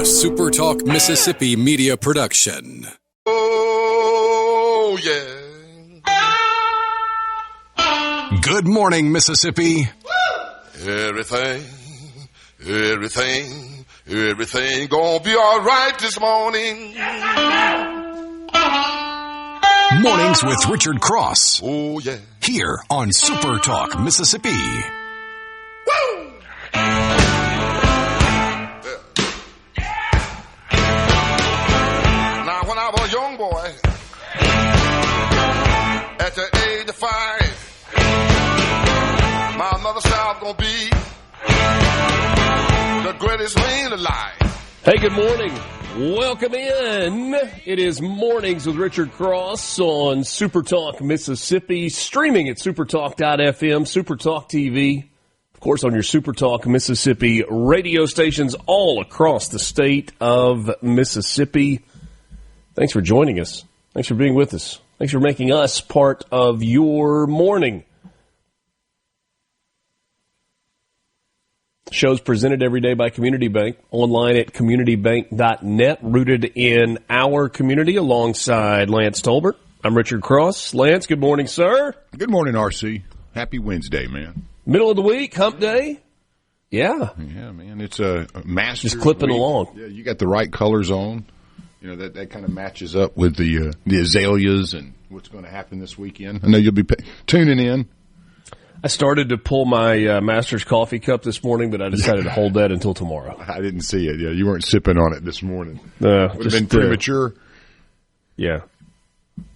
SuperTalk Mississippi media production. Oh, yeah. Good morning, Mississippi. Everything gonna be all right this morning. Mornings with Richard Cross. Oh, yeah. Here on SuperTalk Mississippi. Woo! Now, when I was a young boy, at the age of 5, my mother said I was gonna be the greatest man alive. Hey, good morning. Welcome in. It is Mornings with Richard Cross on SuperTalk Mississippi, streaming at supertalk.fm, SuperTalk TV, of course on your SuperTalk Mississippi radio stations all across the state of Mississippi. Thanks for joining us. Thanks for being with us. Thanks for making us part of your morning. Shows presented every day by Community Bank, online at communitybank.net, rooted in our community alongside Lance Tolbert. I'm Richard Cross. Lance, good morning, sir. Good morning, RC. Happy Wednesday, man. Middle of the week, hump day. Yeah. Yeah, man. It's a Masters Just clipping week. along. Yeah, you got the right colors on. You know, that kind of matches up with the azaleas and what's going to happen this weekend. I know you'll be tuning in. I started to pull my Master's coffee cup this morning, but I decided to hold that until tomorrow. I didn't see it. Yeah, you weren't sipping on it this morning. Would have been premature. Yeah.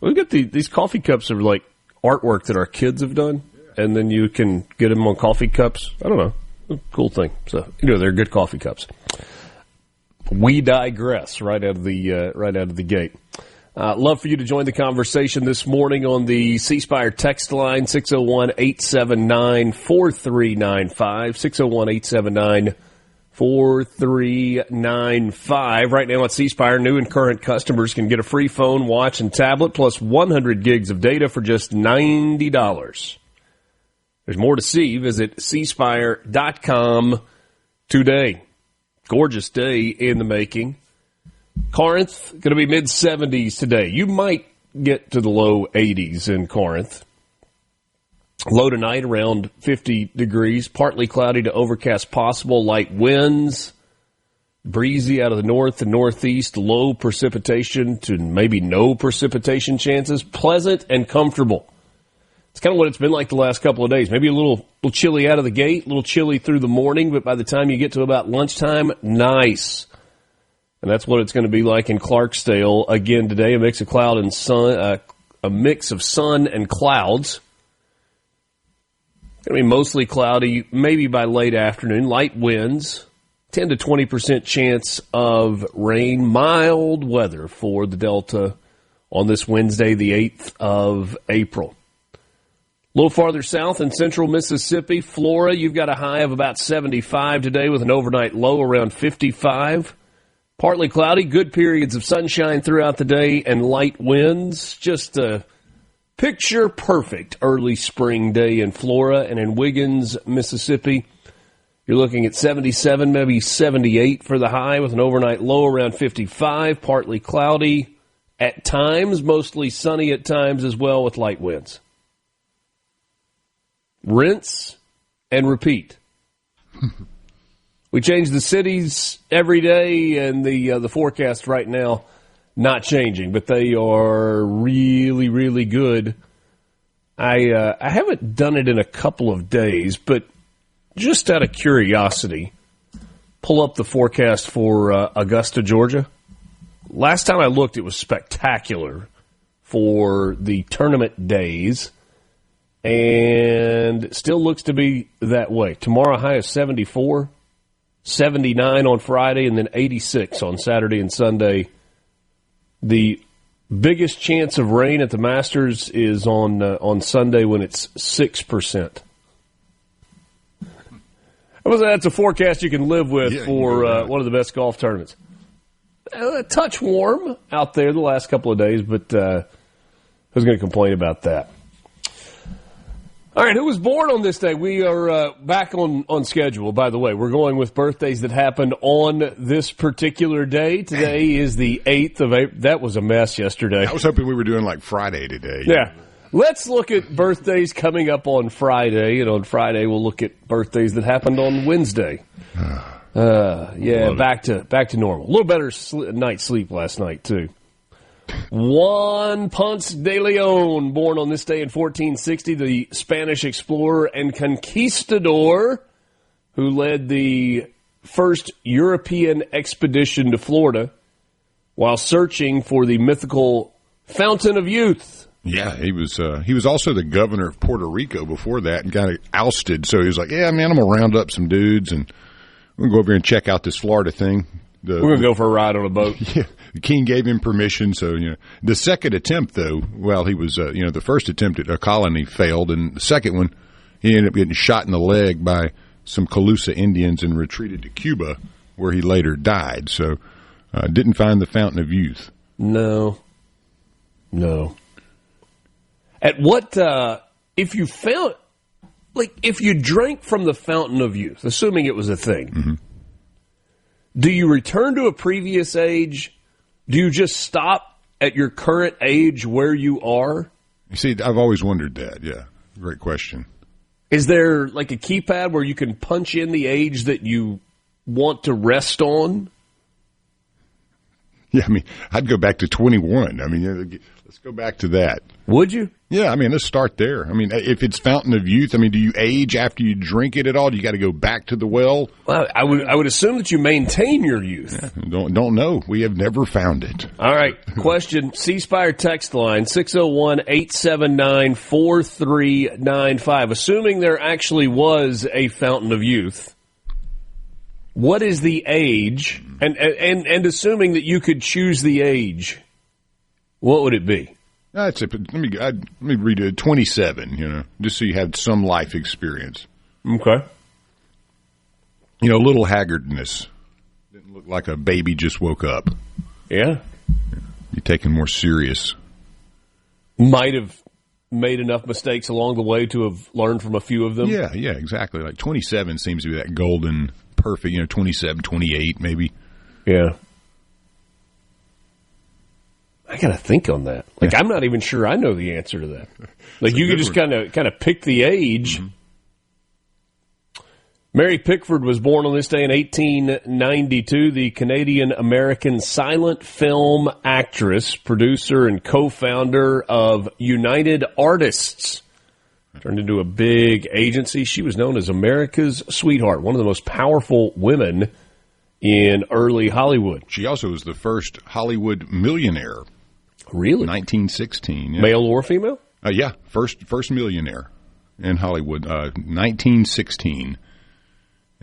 We got these coffee cups are like artwork that our kids have done, and then you can get them on coffee cups. I don't know. Cool thing. So, they're good coffee cups. We digress right out of the gate. Love for you to join the conversation this morning on the C Spire text line, 601-879-4395, 601-879-4395. Right now at C Spire, new and current customers can get a free phone, watch, and tablet, plus 100 gigs of data for just $90. There's more to see. Visit cspire.com today. Gorgeous day in the making. Corinth, going to be mid-70s today. You might get to the low 80s in Corinth. Low tonight around 50 degrees. Partly cloudy to overcast possible. Light winds. Breezy out of the north and northeast. Low precipitation to maybe no precipitation chances. Pleasant and comfortable. It's kind of what it's been like the last couple of days. Maybe a little chilly out of the gate. A little chilly through the morning. But by the time you get to about lunchtime, nice. And that's what it's going to be like in Clarksdale again today. A mix of cloud and sun, a mix of sun and clouds. Going to be mostly cloudy, maybe by late afternoon. Light winds, 10 to 20% chance of rain. Mild weather for the Delta on this Wednesday, the 8th of April. A little farther south in central Mississippi, Flora, you've got a high of about 75 today with an overnight low around 55. Partly cloudy, good periods of sunshine throughout the day, and light winds. Just a picture-perfect early spring day in Flora and in Wiggins, Mississippi. You're looking at 77, maybe 78 for the high with an overnight low around 55. Partly cloudy at times, mostly sunny at times as well with light winds. Rinse and repeat. We change the cities every day, and the forecast right now not changing, but they are really, really good. I haven't done it in a couple of days, but just out of curiosity, pull up the forecast for Augusta, Georgia. Last time I looked, it was spectacular for the tournament days, and it still looks to be that way. Tomorrow, high of 74. 79 on Friday, and then 86 on Saturday and Sunday. The biggest chance of rain at the Masters is on Sunday when it's 6%. That's a forecast you can live with for one of the best golf tournaments. A touch warm out there the last couple of days, but who's going to complain about that? All right, who was born on this day? We are back on schedule, by the way. We're going with birthdays that happened on this particular day. Today is the 8th of April. That was a mess yesterday. I was hoping we were doing like Friday today. Yeah. Let's look at birthdays coming up on Friday, and on Friday we'll look at birthdays that happened on Wednesday. Back to normal. A little better night's sleep last night, too. Juan Ponce de Leon, born on this day in 1460, the Spanish explorer and conquistador who led the first European expedition to Florida while searching for the mythical Fountain of Youth. Yeah, he was also the governor of Puerto Rico before that and got ousted. So he was like, yeah, man, I'm going to round up some dudes and we're going to go over here and check out this Florida thing. We're going to go for a ride on a boat. Yeah, the king gave him permission. So, the second attempt, though, he was, the first attempt at a colony failed. And the second one, he ended up getting shot in the leg by some Calusa Indians and retreated to Cuba, where he later died. So, didn't find the Fountain of Youth. No. At what, if you drank from the Fountain of Youth, assuming it was a thing, mm-hmm. Do you return to a previous age? Do you just stop at your current age where you are? You see, I've always wondered that. Yeah, great question. Is there like a keypad where you can punch in the age that you want to rest on? Yeah, I'd go back to 21. Let's go back to that. Would you? Yeah, let's start there. If it's Fountain of Youth, do you age after you drink it at all? Do you got to go back to the well? Well, I would assume that you maintain your youth. Yeah, don't know. We have never found it. All right. Question, C Spire text line, 601-879-4395. Assuming there actually was a Fountain of Youth, what is the age? And assuming that you could choose the age, what would it be? Let me read it. 27. Just so you had some life experience. Okay. A little haggardness. Didn't look like a baby just woke up. Yeah. You're taking more serious. Might have made enough mistakes along the way to have learned from a few of them. Yeah, exactly. Like 27 seems to be that golden, perfect. 27, 28, maybe. Yeah. I got to think on that. I'm not even sure I know the answer to that. You could just kind of pick the age. Mm-hmm. Mary Pickford was born on this day in 1892, the Canadian-American silent film actress, producer, and co-founder of United Artists. Turned into a big agency. She was known as America's sweetheart, one of the most powerful women in early Hollywood. She also was the first Hollywood millionaire. Really? 1916. Yeah. Male or female? Yeah, first millionaire in Hollywood, 1916.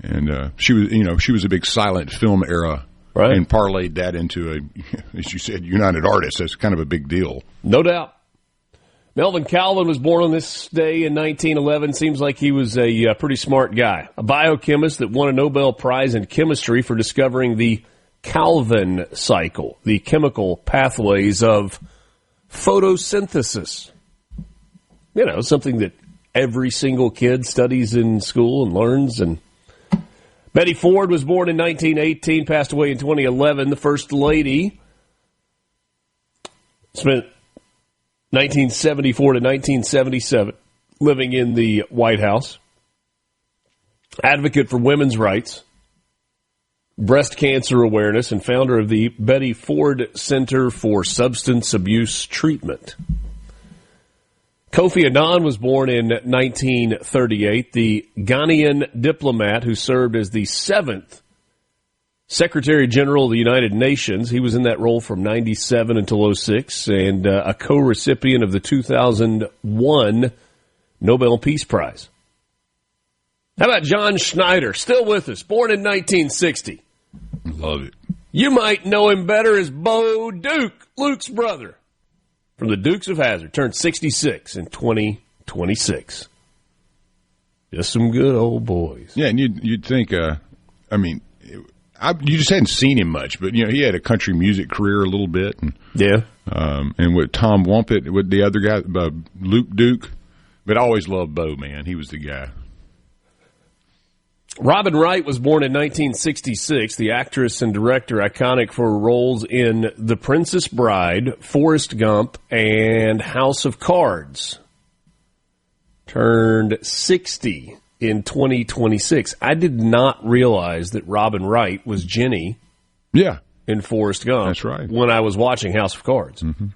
And she was a big silent film era, right? And parlayed that into as you said, United Artists. That's kind of a big deal. No doubt. Melvin Calvin was born on this day in 1911. Seems like he was a pretty smart guy. A biochemist that won a Nobel Prize in chemistry for discovering the Calvin cycle, the chemical pathways of photosynthesis. Something that every single kid studies in school and learns. And Betty Ford was born in 1918, passed away in 2011. The First Lady spent 1974 to 1977 living in the White House. Advocate for women's rights, breast cancer awareness, and founder of the Betty Ford Center for Substance Abuse Treatment. Kofi Annan was born in 1938, the Ghanaian diplomat who served as the 7th Secretary General of the United Nations. He was in that role from 97 until 06, and a co-recipient of the 2001 Nobel Peace Prize. How about John Schneider, still with us, born in 1960. Love it. You might know him better as Bo Duke, Luke's brother, from the Dukes of Hazzard, turned 66 in 2026. Just some good old boys. Yeah, and you'd think, you just hadn't seen him much, but he had a country music career a little bit, and yeah, and with Tom Wumpet, with the other guy, Luke Duke, But I always loved Bo, man. He was the guy. Robin Wright was born in 1966, the actress and director iconic for roles in The Princess Bride, Forrest Gump, and House of Cards. Turned 60 in 2026. I did not realize that Robin Wright was Jenny in Forrest Gump. That's right. When I was watching House of Cards. Mm-hmm.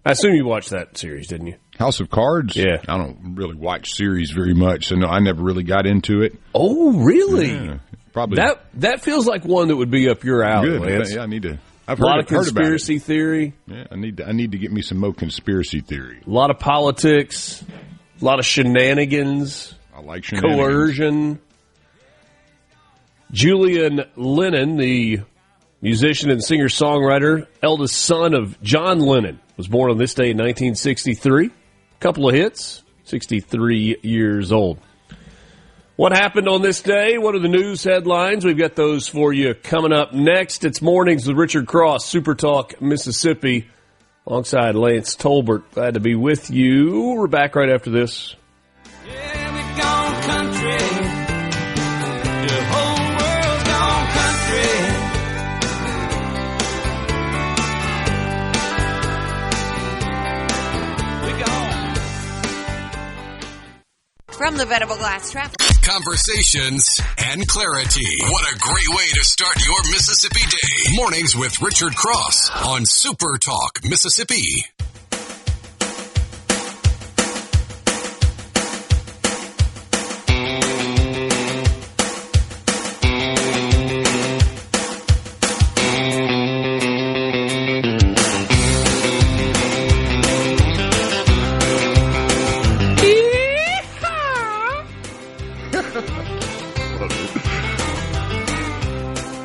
I assume you watched that series, didn't you? House of Cards? Yeah. I don't really watch series very much, so no, I never really got into it. Oh, really? Yeah, probably. That feels like one that would be up your alley, Good. Lance. Yeah, I need to. I've a lot of heard conspiracy about it. theory. Yeah, I need to get me some more conspiracy theory. A lot of politics. A lot of shenanigans. I like shenanigans. Coercion. Julian Lennon, the musician and singer-songwriter, eldest son of John Lennon, was born on this day in 1963. Couple of hits, 63 years old. What happened on this day? What are the news headlines? We've got those for you coming up next. It's Mornings with Richard Cross, SuperTalk, Mississippi, alongside Lance Tolbert. Glad to be with you. We're back right after this. Yeah, we're gone country. The whole world's gone country. From the Venable Glass Traffic. Conversations and clarity. What a great way to start your Mississippi day. Mornings with Richard Cross on Super Talk, Mississippi.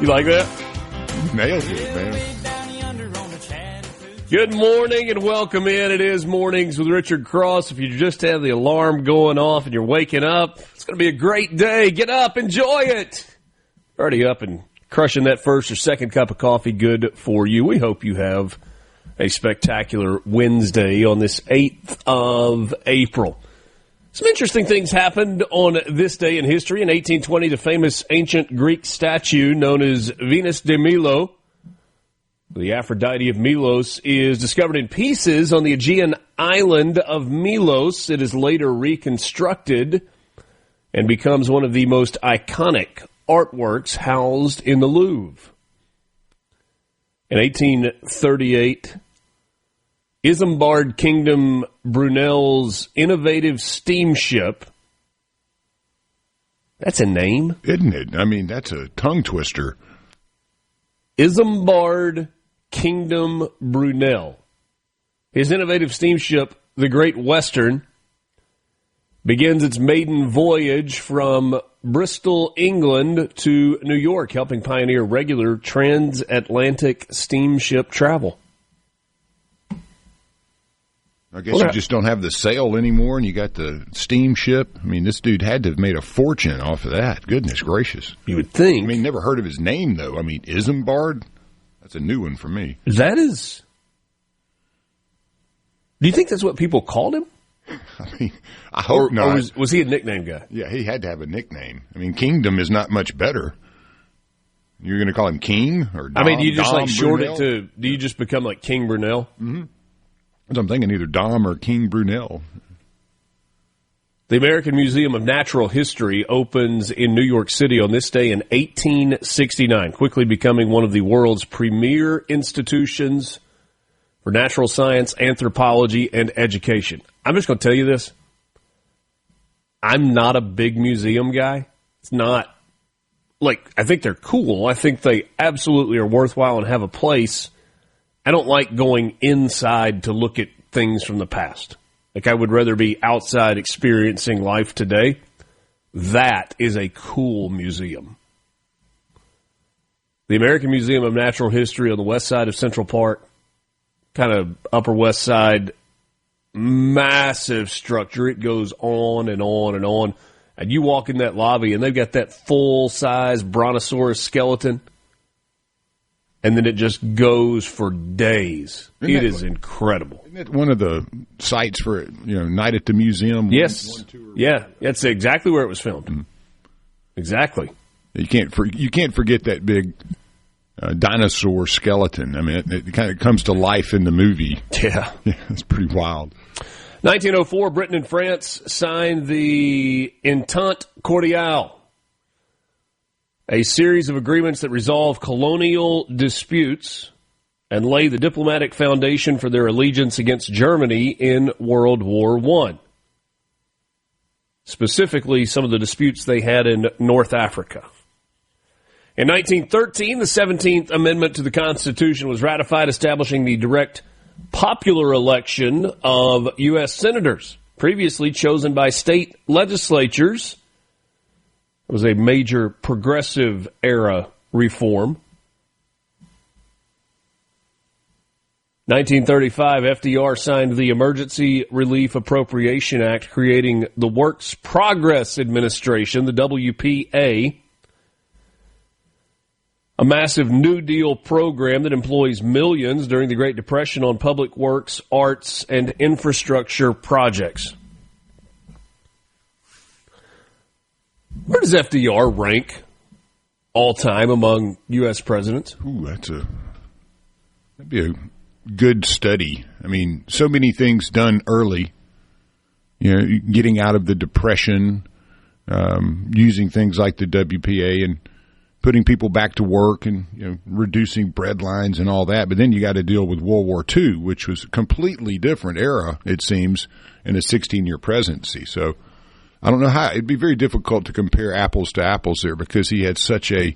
You like that? Nailed it, man. Good morning and welcome in. It is Mornings with Richard Cross. If you just have the alarm going off and you're waking up, it's going to be a great day. Get up, enjoy it. Already up and crushing that first or second cup of coffee. Good for you. We hope you have a spectacular Wednesday on this 8th of April. Some interesting things happened on this day in history. In 1820, the famous ancient Greek statue known as Venus de Milo, the Aphrodite of Milos, is discovered in pieces on the Aegean island of Milos. It is later reconstructed and becomes one of the most iconic artworks housed in the Louvre. In 1838, Isambard Kingdom Brunel's innovative steamship. That's a name? Isn't it? I mean, that's a tongue twister. Isambard Kingdom Brunel. His innovative steamship, the Great Western, begins its maiden voyage from Bristol, England to New York, helping pioneer regular transatlantic steamship travel. I guess you just don't have the sail anymore, and you got the steamship. I mean, this dude had to have made a fortune off of that. Goodness gracious. You would think. I mean, never heard of his name, though. I mean, Isambard? That's a new one for me. That is... Do you think that's what people called him? I mean, I hope not. Or was he a nickname guy? Yeah, he had to have a nickname. I mean, Kingdom is not much better. You're going to call him King? Or Dom, I mean, do you just Dom like short Brunel? it to... Do you just become like King Brunel? Mm-hmm. So I'm thinking either Dom or King Brunel. The American Museum of Natural History opens in New York City on this day in 1869, quickly becoming one of the world's premier institutions for natural science, anthropology, and education. I'm just going to tell you this. I'm not a big museum guy. It's not, like, I think they're cool. I think they absolutely are worthwhile and have a place. I don't like going inside to look at things from the past. Like, I would rather be outside experiencing life today. That is a cool museum. The American Museum of Natural History on the west side of Central Park, kind of Upper West Side, massive structure. It goes on and on and on. And you walk in that lobby, and they've got that full-size brontosaurus skeleton. and then it just goes for days. It is incredible. Isn't it one of the sites for Night at the Museum? Yes. Yeah, that's exactly where it was filmed. Mm-hmm. Exactly. You can't forget that big dinosaur skeleton. I mean, it kind of comes to life in the movie. Yeah. It's pretty wild. 1904, Britain and France signed the Entente Cordiale, a series of agreements that resolve colonial disputes and lay the diplomatic foundation for their allegiance against Germany in World War I. Specifically, some of the disputes they had in North Africa. In 1913, the 17th Amendment to the Constitution was ratified, establishing the direct popular election of U.S. senators, previously chosen by state legislatures. It was a major progressive era reform. 1935, FDR signed the Emergency Relief Appropriation Act, creating the Works Progress Administration, the WPA, a massive New Deal program that employs millions during the Great Depression on public works, arts, and infrastructure projects. Where does FDR rank all time among U.S. presidents? Ooh, that'd be a good study. I mean, so many things done early, getting out of the Depression, using things like the WPA and putting people back to work and reducing bread lines and all that. But then you got to deal with World War II, which was a completely different era, it seems, in a 16-year presidency. So I don't know how. It'd be very difficult to compare apples to apples there because he had such a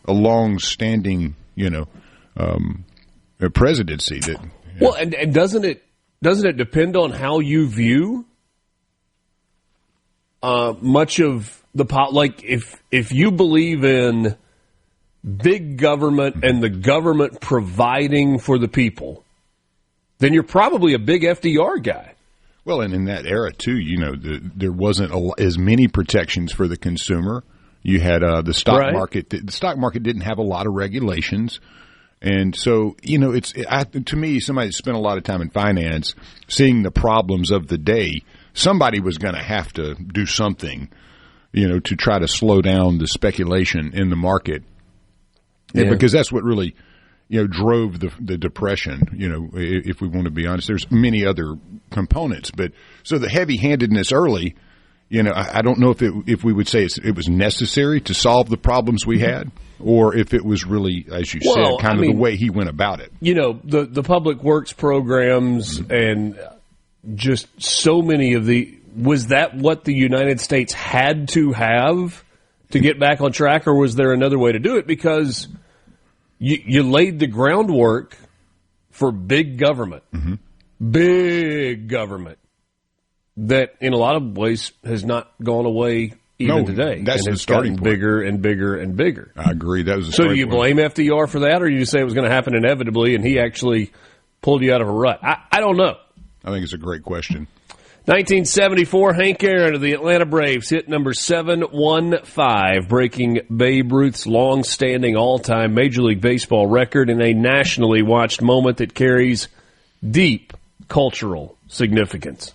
long-standing, presidency that. Well, and doesn't it depend on how you view much of the like if you believe in big government and the government providing for the people, then you're probably a big FDR guy. Well, and in that era too, there wasn't as many protections for the consumer. You had the stock market. The stock market didn't have a lot of regulations. And so, to me, somebody that spent a lot of time in finance, seeing the problems of the day, somebody was going to have to do something, to try to slow down the speculation in the market. Yeah. Because that's what really, drove the Depression, if we want to be honest. There's many other components. But so the heavy-handedness early, I don't know if we would say it was necessary to solve the problems we had, or if it was really, as you said, kind of the way he went about it. The public works programs and just so many of was that what the United States had to have to get back on track, or was there another way to do it? Because you laid the groundwork for big government. Mm-hmm. Big government. That, in a lot of ways, has not gone away even today. That's and the starting point. Bigger and bigger and bigger. I agree. That was the so do you blame FDR for that, or you say it was going to happen inevitably and he actually pulled you out of a rut? I don't know. I think it's a great question. 1974, Hank Aaron of the Atlanta Braves hit number 715, breaking Babe Ruth's long-standing all-time Major League Baseball record in a nationally watched moment that carries deep cultural significance.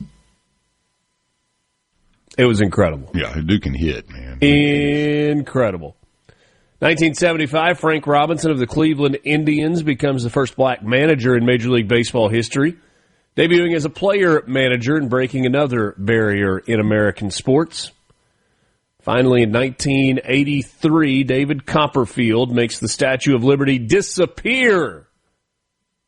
It was incredible. Yeah, Duke can hit, man. Incredible. 1975, Frank Robinson of the Cleveland Indians becomes the first black manager in Major League Baseball history, debuting as a player manager and breaking another barrier in American sports. Finally, in 1983, David Copperfield makes the Statue of Liberty disappear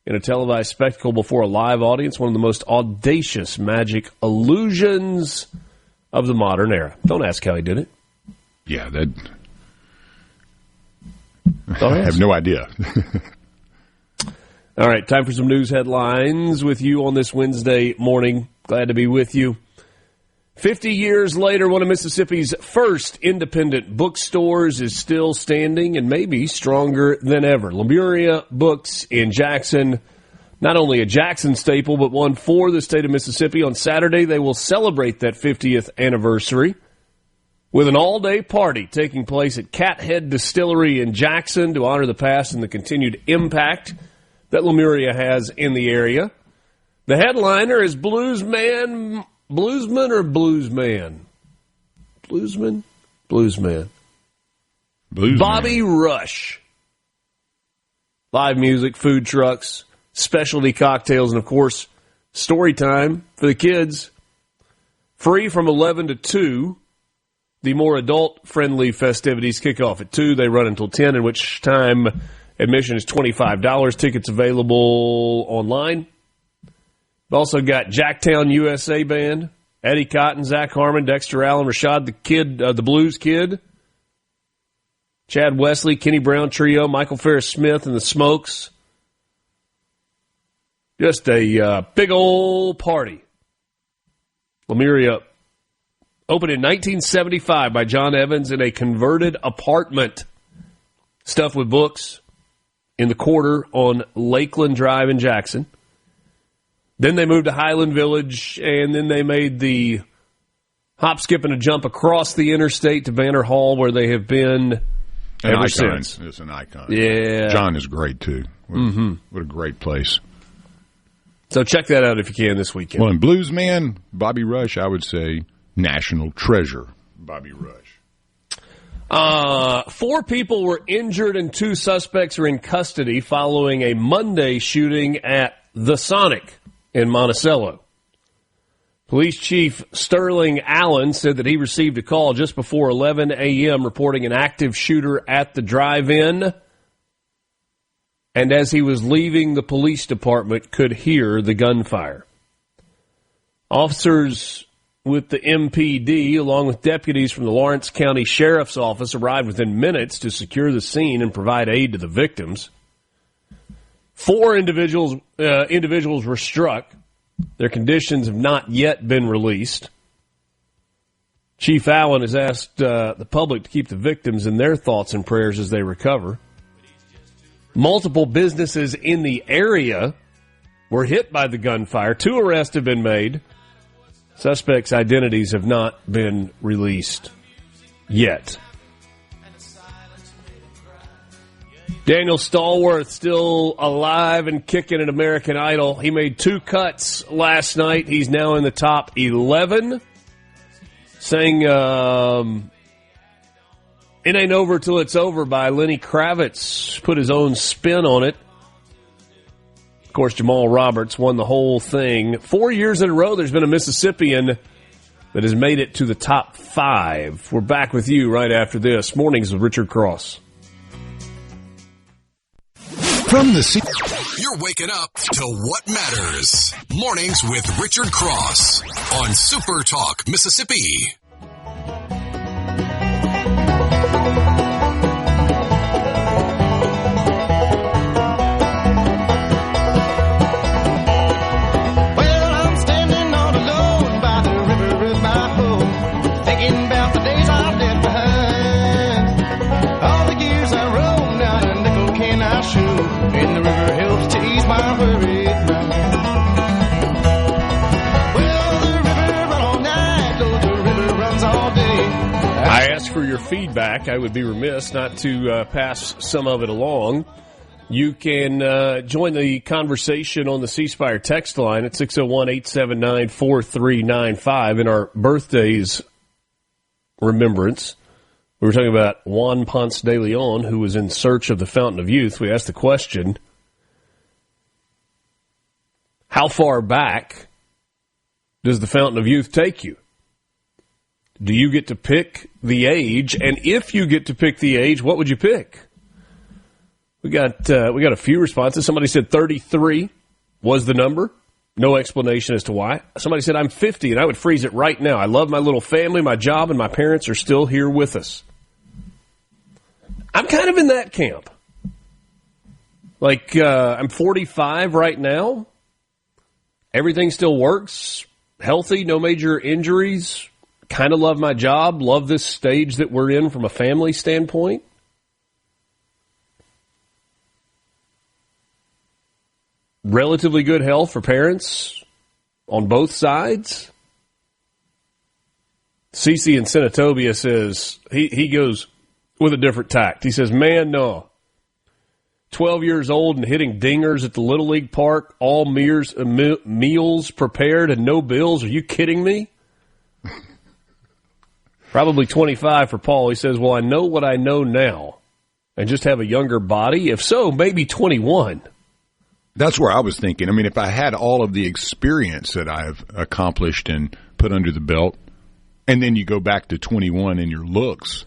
in a televised spectacle before a live audience, one of the most audacious magic illusions of the modern era. Don't ask how he did it. Yeah, I have no idea. All right, time for some news headlines with you on this Wednesday morning. Glad to be with you. 50 years later, one of Mississippi's first independent bookstores is still standing and maybe stronger than ever. Lemuria Books in Jackson. Not only a Jackson staple, but one for the state of Mississippi. On Saturday, they will celebrate that 50th anniversary. with an all-day party taking place at Cathead Distillery in Jackson to honor the past and the continued impact that Lemuria has in the area. The headliner is Bluesman Bobby Rush. Live music, food trucks, specialty cocktails, and, of course, story time for the kids. Free from 11 to 2. The more adult-friendly festivities kick off at 2. They run until 10, in which time admission is $25. Tickets available online. We've also got Jacktown USA Band, Eddie Cotton, Zach Harmon, Dexter Allen, Rashad the Kid, the Blues Kid, Chad Wesley, Kenny Brown Trio, Michael Ferris Smith and the Smokes. Just a big old party. Lemuria opened in 1975 by John Evans in a converted apartment stuffed with books in the quarter on Lakeland Drive in Jackson. Then they moved to Highland Village, and then they made the hop, skip, and a jump across the interstate to Banner Hall, where they have been ever since. It's an icon. Yeah. John is great, too. What a great place. So check that out if you can this weekend. Well, in Bluesman, Bobby Rush, I would say national treasure, Bobby Rush. 4 people were injured and 2 suspects are in custody following a Monday shooting at The Sonic in Monticello. Police Chief Sterling Allen said that he received a call just before 11 a.m. reporting an active shooter at the drive-in, and as he was leaving the police department could hear the gunfire. Officers with the MPD, along with deputies from the Lawrence County Sheriff's Office, arrived within minutes to secure the scene and provide aid to the victims. 4 individuals were struck. Their conditions have not yet been released. Chief Allen has asked the public to keep the victims in their thoughts and prayers as they recover. Multiple businesses in the area were hit by the gunfire. 2 arrests have been made. Suspects' identities have not been released yet. Daniel Stallworth still alive and kicking at American Idol. He made 2 cuts last night. He's now in the top 11. Sang It Ain't Over Till It's Over by Lenny Kravitz. Put his own spin on it. Of course, Jamal Roberts won the whole thing. 4 years in a row, there's been a Mississippian that has made it to the top 5. We're back with you right after this. Mornings with Richard Cross. From the You're waking up to what matters. Mornings with Richard Cross on SuperTalk, Mississippi. And the river helps to ease my worried mind. Well, the river runs all night, though the river runs all day. I asked for your feedback. I would be remiss not to pass some of it along. You can join the conversation on the C Spire text line at 601-879-4395 in our birthdays remembrance. We were talking about Juan Ponce de Leon, who was in search of the Fountain of Youth. We asked the question, how far back does the Fountain of Youth take you? Do you get to pick the age? And if you get to pick the age, what would you pick? We got a few responses. Somebody said 33 was the number. No explanation as to why. Somebody said, I'm 50, and I would freeze it right now. I love my little family, my job, and my parents are still here with us. I'm kind of in that camp. Like, I'm 45 right now. Everything still works. Healthy, no major injuries. Kind of love my job. Love this stage that we're in from a family standpoint. Relatively good health for parents on both sides. Cece in Senatobia says, he goes with a different tact. He says, man, no. 12 years old and hitting dingers at the Little League Park, all meals prepared and no bills. Are you kidding me? Probably 25 for Paul. He says, well, I know what I know now and just have a younger body. If so, maybe 21. That's where I was thinking. I mean, if I had all of the experience that I've accomplished and put under the belt, and then you go back to 21 in your looks,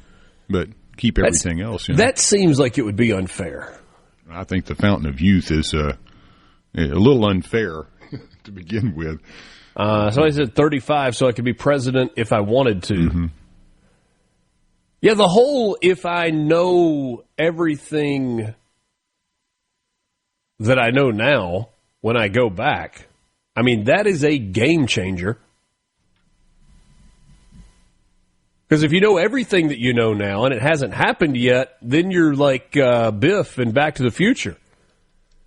but keep everything else. You know? That seems like it would be unfair. I think the fountain of youth is a little unfair to begin with. So I said 35, so I could be president if I wanted to. Mm-hmm. Yeah, the whole if I know everything that I know now when I go back, I mean, that is a game changer. Because if you know everything that you know now and it hasn't happened yet, then you're like Biff in Back to the Future.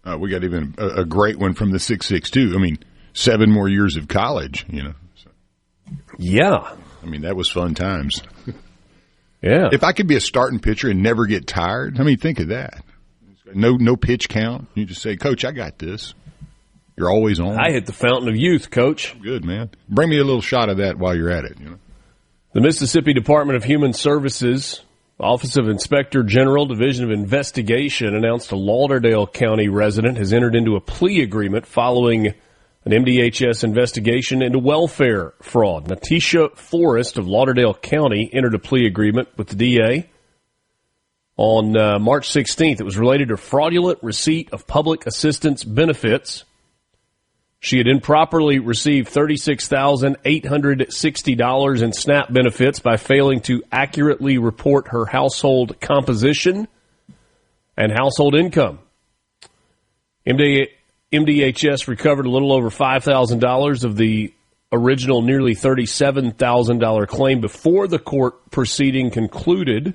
We got even a great one from the 662. I mean, 7 more years of college, you know. So, yeah. I mean, that was fun times. Yeah. If I could be a starting pitcher and never get tired, I mean, think of that. No pitch count. You just say, Coach, I got this. You're always on. I hit the fountain of youth, Coach. Good, man. Bring me a little shot of that while you're at it, you know. The Mississippi Department of Human Services, Office of Inspector General, Division of Investigation, announced a Lauderdale County resident has entered into a plea agreement following an MDHS investigation into welfare fraud. Natisha Forrest of Lauderdale County entered a plea agreement with the DA on March 16th. It was related to fraudulent receipt of public assistance benefits. She had improperly received $36,860 in SNAP benefits by failing to accurately report her household composition and household income. MDHS recovered a little over $5,000 of the original nearly $37,000 claim before the court proceeding concluded.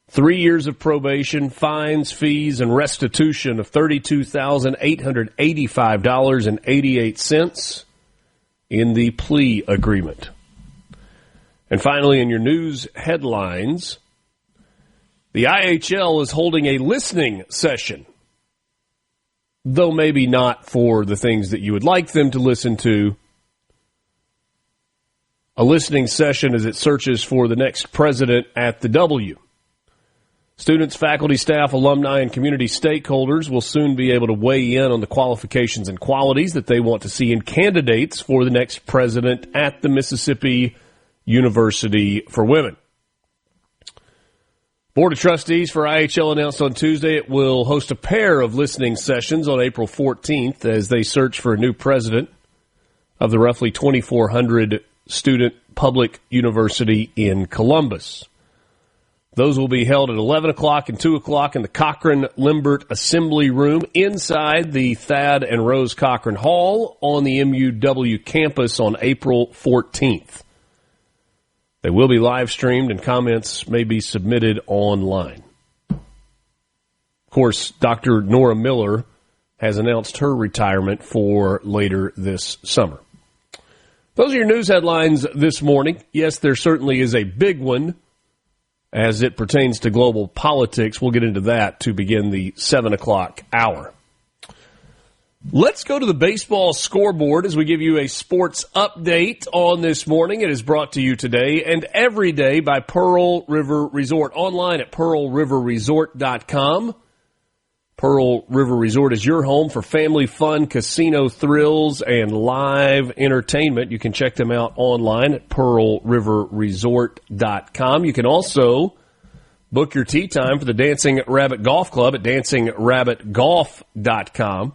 3 years of probation, fines, fees, and restitution of $32,885.88 in the plea agreement. And finally, in your news headlines, the IHL is holding a listening session, though maybe not for the things that you would like them to listen to. A listening session as it searches for the next president at the W. Students, faculty, staff, alumni, and community stakeholders will soon be able to weigh in on the qualifications and qualities that they want to see in candidates for the next president at the Mississippi University for Women. Board of Trustees for IHL announced on Tuesday it will host a pair of listening sessions on April 14th as they search for a new president of the roughly 2,400 student public university in Columbus. Those will be held at 11 o'clock and 2 o'clock in the Cochran-Limbert Assembly Room inside the Thad and Rose Cochran Hall on the MUW campus on April 14th. They will be live streamed and comments may be submitted online. Of course, Dr. Nora Miller has announced her retirement for later this summer. Those are your news headlines this morning. Yes, there certainly is a big one as it pertains to global politics. We'll get into that to begin the 7 o'clock hour. Let's go to the baseball scoreboard as we give you a sports update on this morning. It is brought to you today and every day by Pearl River Resort. Online at pearlriverresort.com. Pearl River Resort is your home for family fun, casino thrills, and live entertainment. You can check them out online at pearlriverresort.com. You can also book your tee time for the Dancing Rabbit Golf Club at dancingrabbitgolf.com.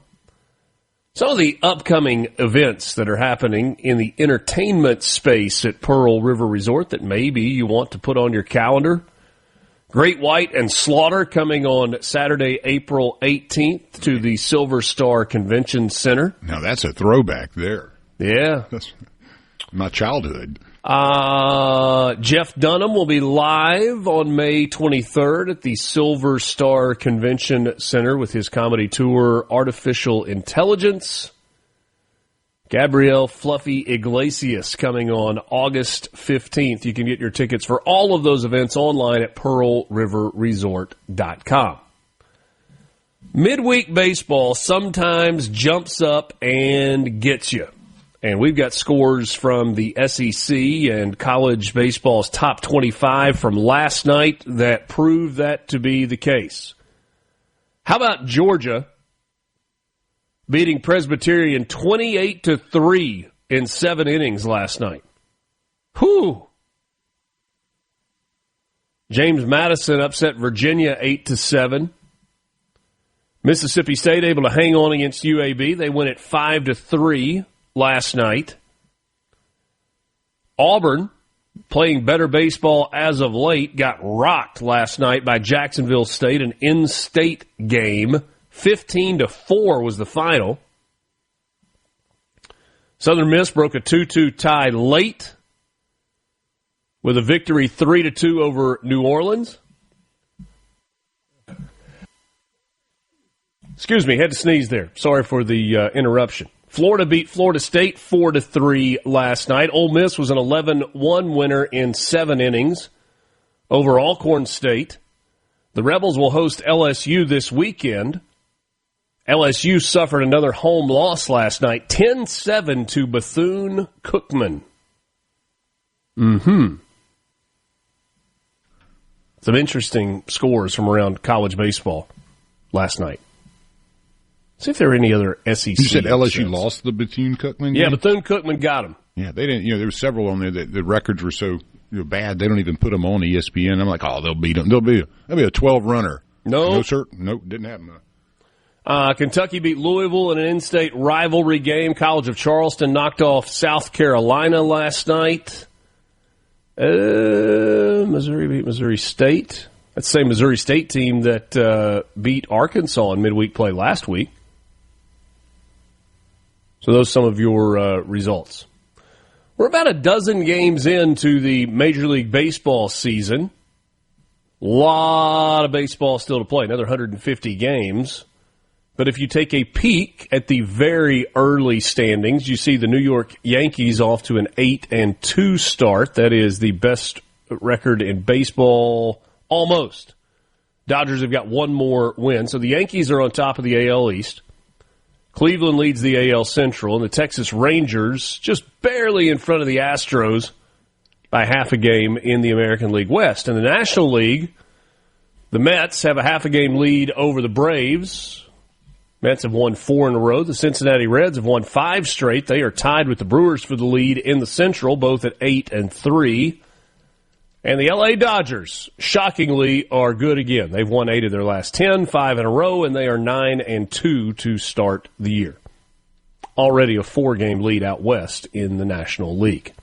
Some of the upcoming events that are happening in the entertainment space at Pearl River Resort that maybe you want to put on your calendar. Great White and Slaughter coming on Saturday, April 18th to the Silver Star Convention Center. Now, that's a throwback there. Yeah. That's my childhood. Jeff Dunham will be live on May 23rd at the Silver Star Convention Center with his comedy tour, Artificial Intelligence. Gabrielle Fluffy Iglesias coming on August 15th. You can get your tickets for all of those events online at PearlRiverResort.com. Midweek baseball sometimes jumps up and gets you. And we've got scores from the SEC and college baseball's top 25 from last night that prove that to be the case. How about Georgia beating Presbyterian 28-3 in 7 innings last night? Whew! James Madison upset Virginia 8-7. Mississippi State able to hang on against UAB. They win it 5-3 last night. Auburn, playing better baseball as of late, got rocked last night by Jacksonville State, an in-state game. 15-4 was the final. Southern Miss broke a 2-2 tie late with a victory 3-2 over New Orleans. Excuse me, had to sneeze there. Sorry for the interruption. Florida beat Florida State 4-3 last night. Ole Miss was an 11-1 winner in 7 innings over Alcorn State. The Rebels will host LSU this weekend. LSU suffered another home loss last night, 10-7 to Bethune-Cookman. Some interesting scores from around college baseball last night. See if there are any other SEC. You said LSU upsets. lost the Bethune-Cookman game? Yeah, Bethune-Cookman got them. Yeah, they didn't. There were several on there that the records were so bad they don't even put them on ESPN. I'm like, oh, they'll beat them. They'll be a 12-runner. No, sir. Nope, didn't happen. Kentucky beat Louisville in an in-state rivalry game. College of Charleston knocked off South Carolina last night. Missouri beat Missouri State. That's the same Missouri State team that beat Arkansas in midweek play last week. So those are some of your results. We're about a dozen games into the Major League Baseball season. A lot of baseball still to play, another 150 games. But if you take a peek at the very early standings, you see the New York Yankees off to an 8-2 start. That is the best record in baseball, almost. Dodgers have got one more win. So the Yankees are on top of the AL East. Cleveland leads the AL Central, and the Texas Rangers just barely in front of the Astros by half a game in the American League West. In the National League, the Mets have a half a game lead over the Braves. Mets have won 4 in a row. The Cincinnati Reds have won 5 straight. They are tied with the Brewers for the lead in the Central, both at 8-3. And the LA Dodgers, shockingly, are good again. They've won 8 of their last 10, 5 in a row, and they are 9-2 to start the year. Already a 4-game lead out west in the National League.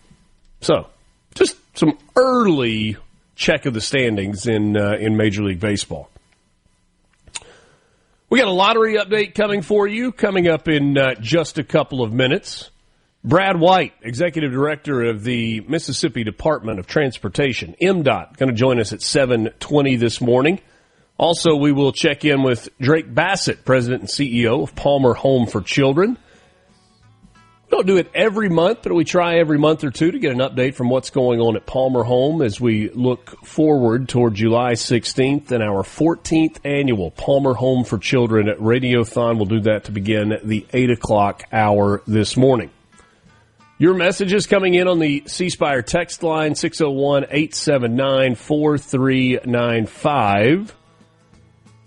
So, just some early check of the standings in Major League Baseball. We got a lottery update coming for you, coming up in just a couple of minutes. Brad White, Executive Director of the Mississippi Department of Transportation, MDOT, going to join us at 7:20 this morning. Also, we will check in with Drake Bassett, President and CEO of Palmer Home for Children. We don't do it every month, but we try every month or two to get an update from what's going on at Palmer Home as we look forward toward July 16th and our 14th annual Palmer Home for Children at Radiothon. We'll do that to begin the 8 o'clock hour this morning. Your messages coming in on the C Spire text line, 601-879-4395.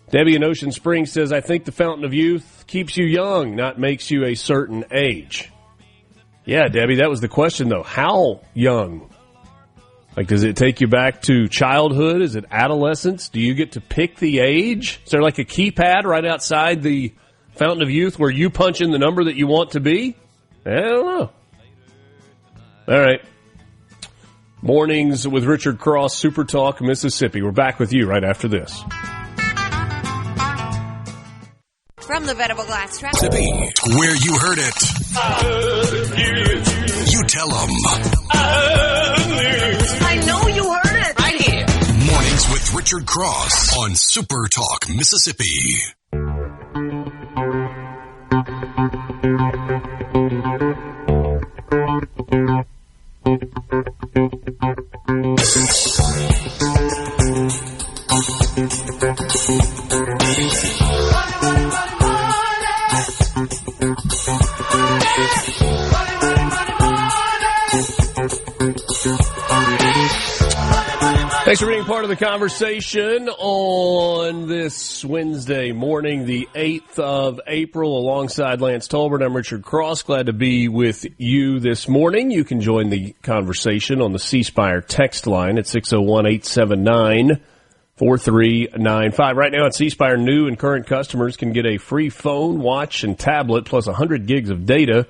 Debbie in Ocean Springs says, I think the fountain of youth keeps you young, not makes you a certain age. Yeah, Debbie, that was the question, though. How young? Like, does it take you back to childhood? Is it adolescence? Do you get to pick the age? Is there like a keypad right outside the fountain of youth where you punch in the number that you want to be? I don't know. All right. Mornings with Richard Cross, SuperTalk, Mississippi. We're back with you right after this. From the Venable Glass Traffic. Mississippi, where you heard it. You tell them. I know you heard it. Right here. Mornings with Richard Cross on SuperTalk, Mississippi. Thanks for being part of the conversation on this Wednesday morning, the 8th of April, alongside Lance Tolbert. I'm Richard Cross. Glad to be with you this morning. You can join the conversation on the C Spire text line at 601-879-4395. Right now at C Spire, new and current customers can get a free phone, watch, and tablet, plus 100 gigs of data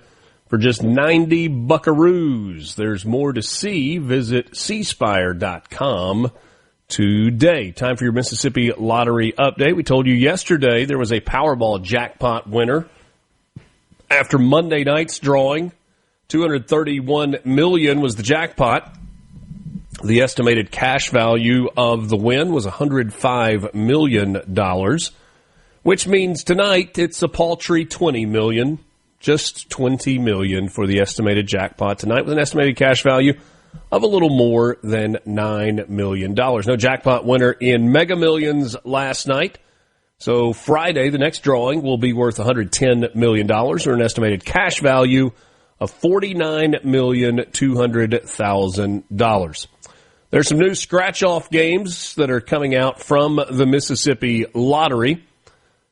for just 90 buckaroos. There's more to see. Visit cspire.com today. Time for your Mississippi Lottery update. We told you yesterday there was a Powerball jackpot winner after Monday night's drawing. $231 million was the jackpot. The estimated cash value of the win was $105 million, which means tonight it's a paltry $20 million. Just $20 million for the estimated jackpot tonight, with an estimated cash value of a little more than $9 million. No jackpot winner in Mega Millions last night. So Friday, the next drawing, will be worth $110 million, or an estimated cash value of $49,200,000. There's some new scratch-off games that are coming out from the Mississippi Lottery.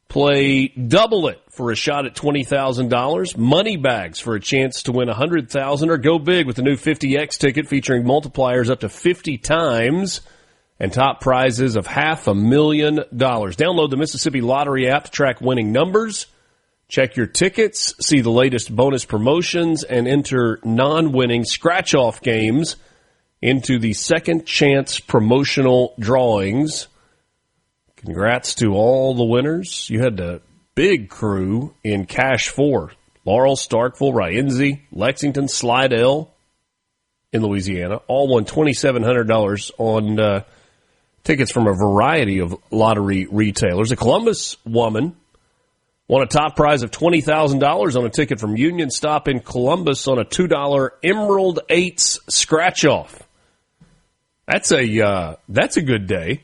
Play Double It for a shot at $20,000, money bags for a chance to win $100,000, or go big with the new 50X ticket featuring multipliers up to 50 times and top prizes of $500,000. Download the Mississippi Lottery app to track winning numbers, check your tickets, see the latest bonus promotions, and enter non-winning scratch-off games into the second chance promotional drawings. Congrats to all the winners. You had a big crew in Cash 4. Laurel, Starkville, Rienzi, Lexington, Slidell in Louisiana. All won $2,700 on tickets from a variety of lottery retailers. A Columbus woman won a top prize of $20,000 on a ticket from Union Stop in Columbus on a $2 Emerald 8s scratch-off. That's a good day.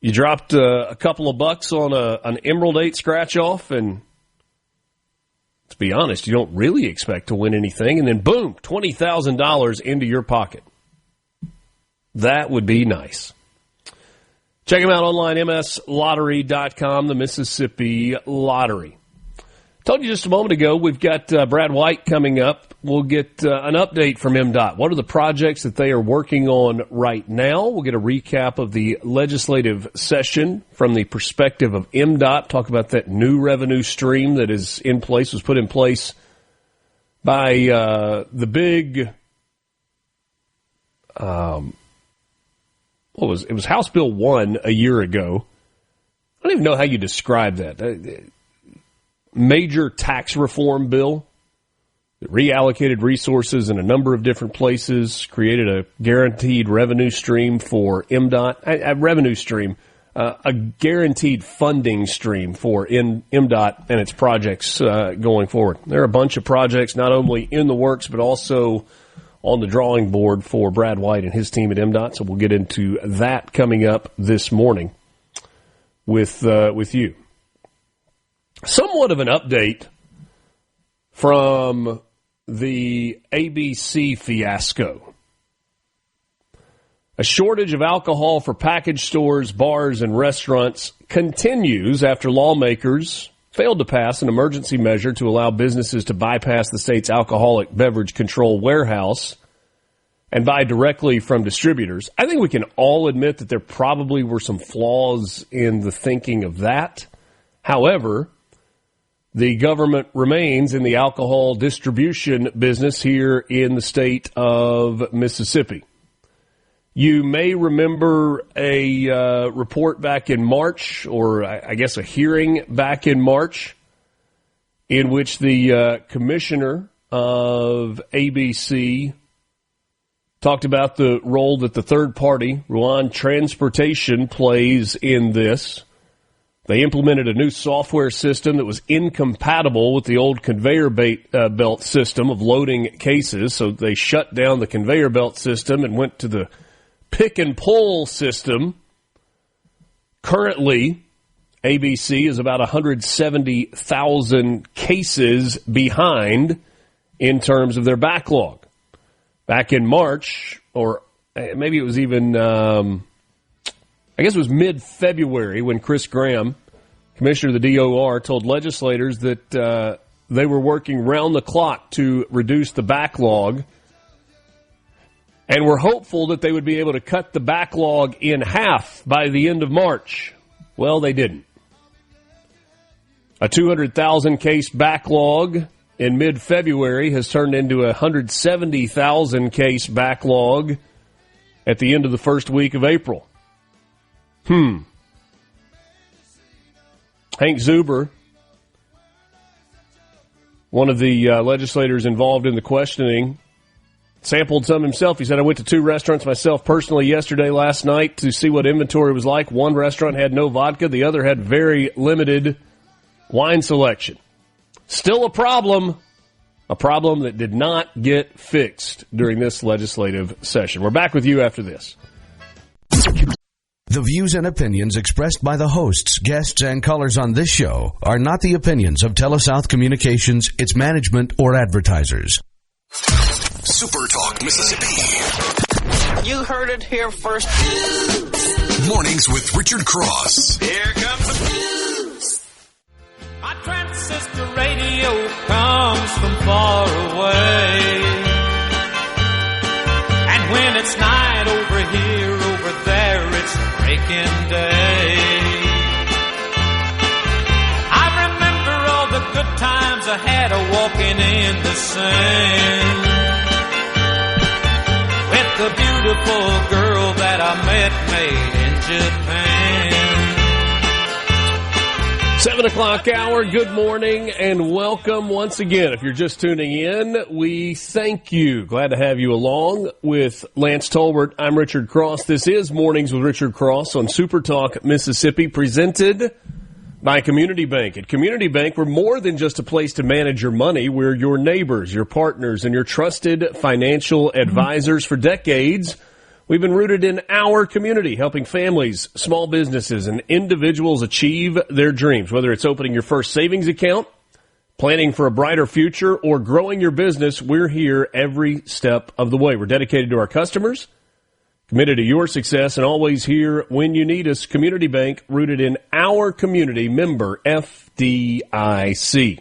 You dropped a couple of bucks on an Emerald 8 scratch-off, and to be honest, you don't really expect to win anything, and then boom, $20,000 into your pocket. That would be nice. Check them out online, mslottery.com, the Mississippi Lottery. Told you just a moment ago, we've got Brad White coming up. We'll get an update from MDOT. What are the projects that they are working on right now? We'll get a recap of the legislative session from the perspective of MDOT. Talk about that new revenue stream that is in place, was put in place by the big, it was House Bill 1 a year ago. I don't even know how you describe that. Major tax reform bill that reallocated resources in a number of different places, created a guaranteed revenue stream for MDOT, a guaranteed funding stream for MDOT and its projects going forward. There are a bunch of projects not only in the works, but also on the drawing board for Brad White and his team at MDOT. So we'll get into that coming up this morning with you. Somewhat of an update from the ABC fiasco. A shortage of alcohol for package stores, bars, and restaurants continues after lawmakers failed to pass an emergency measure to allow businesses to bypass the state's alcoholic beverage control warehouse and buy directly from distributors. I think we can all admit that there probably were some flaws in the thinking of that. However, the government remains in the alcohol distribution business here in the state of Mississippi. You may remember a report back in March, or I guess a hearing back in March, in which the commissioner of ABC talked about the role that the third party, Ruan Transportation, plays in this. They implemented a new software system that was incompatible with the old conveyor belt system of loading cases, so they shut down the conveyor belt system and went to the pick and pull system. Currently, ABC is about 170,000 cases behind in terms of their backlog. Back in March, or maybe it was even, I guess it was mid-February when Chris Graham, Commissioner of the DOR, told legislators that they were working round the clock to reduce the backlog and were hopeful that they would be able to cut the backlog in half by the end of March. Well, they didn't. A 200,000 case backlog in mid-February has turned into a 170,000 case backlog at the end of the first week of April. Hank Zuber, one of the legislators involved in the questioning, sampled some himself. He said, I went to 2 restaurants myself personally yesterday, last night, to see what inventory was like. One restaurant had no vodka. The other had very limited wine selection. Still a problem that did not get fixed during this legislative session. We're back with you after this. The views and opinions expressed by the hosts, guests, and callers on this show are not the opinions of TeleSouth Communications, its management, or advertisers. SuperTalk Mississippi. You heard it here first. Mornings with Richard Cross. Here comes the news. My transistor radio comes from far away. And when it's night over here, over there, it's a breaking day. I remember all the good times I had walking in the sand with the beautiful girl that I met made in Japan. 7 o'clock hour, good morning and welcome once again. If you're just tuning in, we thank you. Glad to have you along with Lance Tolbert. I'm Richard Cross. This is Mornings with Richard Cross on SuperTalk Mississippi, presented by Community Bank. At Community Bank, we're more than just a place to manage your money. We're your neighbors, your partners, and your trusted financial advisors for decades. We've been rooted in our community, helping families, small businesses, and individuals achieve their dreams. Whether it's opening your first savings account, planning for a brighter future, or growing your business, we're here every step of the way. We're dedicated to our customers, committed to your success, and always here when you need us. Community Bank, rooted in our community, member FDIC.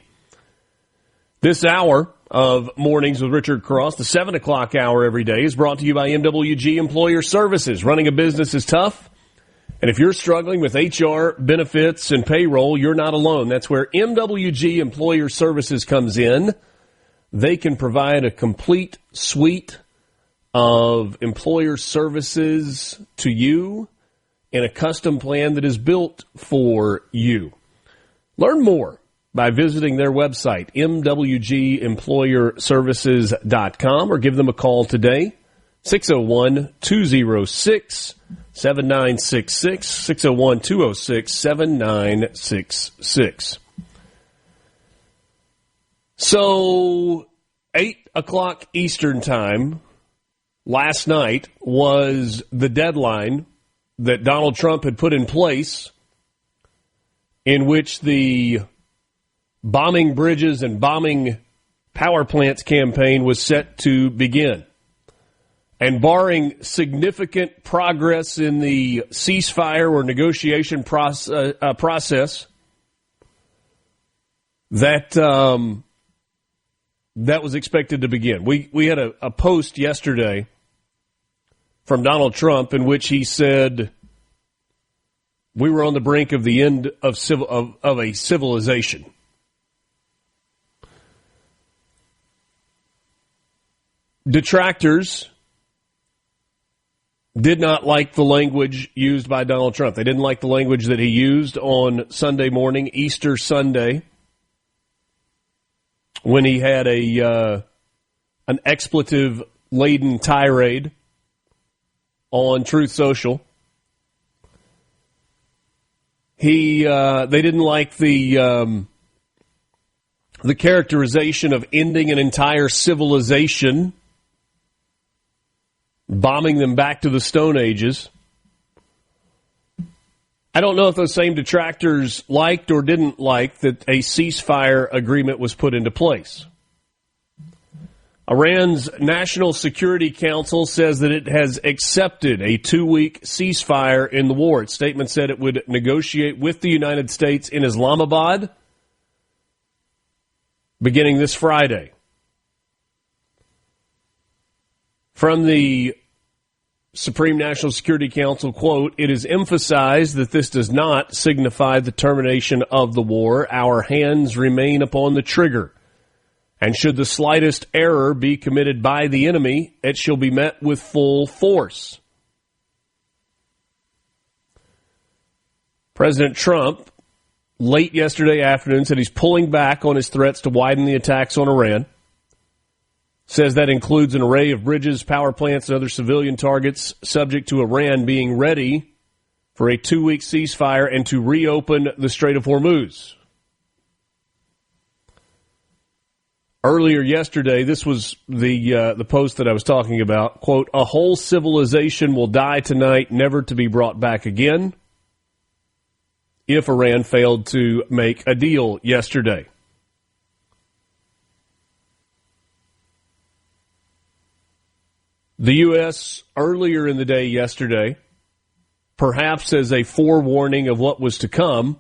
This hour of Mornings with Richard Cross, the 7 o'clock hour every day, is brought to you by MWG Employer Services. Running a business is tough, and if you're struggling with HR, benefits, and payroll, you're not alone. That's where MWG Employer Services comes in. They can provide a complete suite of employer services to you in a custom plan that is built for you. Learn more by visiting their website, mwgemployerservices.com, or give them a call today, 601-206-7966, 601-206-7966. So, 8 o'clock Eastern Time last night was the deadline that Donald Trump had put in place in which the bombing bridges and bombing power plants campaign was set to begin. And barring significant progress in the ceasefire or negotiation process, that was expected to begin. We had a post yesterday from Donald Trump in which he said we were on the brink of the end of a civilization. Detractors did not like the language used by Donald Trump. They didn't like the language that he used on Sunday morning, Easter Sunday, when he had an expletive-laden tirade on Truth Social. They didn't like the characterization of ending an entire civilization, bombing them back to the Stone Ages. I don't know if those same detractors liked or didn't like that a ceasefire agreement was put into place. Iran's National Security Council says that it has accepted a 2-week ceasefire in the war. Its statement said it would negotiate with the United States in Islamabad beginning this Friday. From the Supreme National Security Council, quote, "It is emphasized that this does not signify the termination of the war. Our hands remain upon the trigger. And should the slightest error be committed by the enemy, it shall be met with full force." President Trump, late yesterday afternoon, said he's pulling back on his threats to widen the attacks on Iran. Says that includes an array of bridges, power plants, and other civilian targets, subject to Iran being ready for a 2-week ceasefire and to reopen the Strait of Hormuz. Earlier yesterday, this was the post that I was talking about. Quote, "A whole civilization will die tonight, never to be brought back again," if Iran failed to make a deal yesterday. The U.S. earlier in the day yesterday, perhaps as a forewarning of what was to come,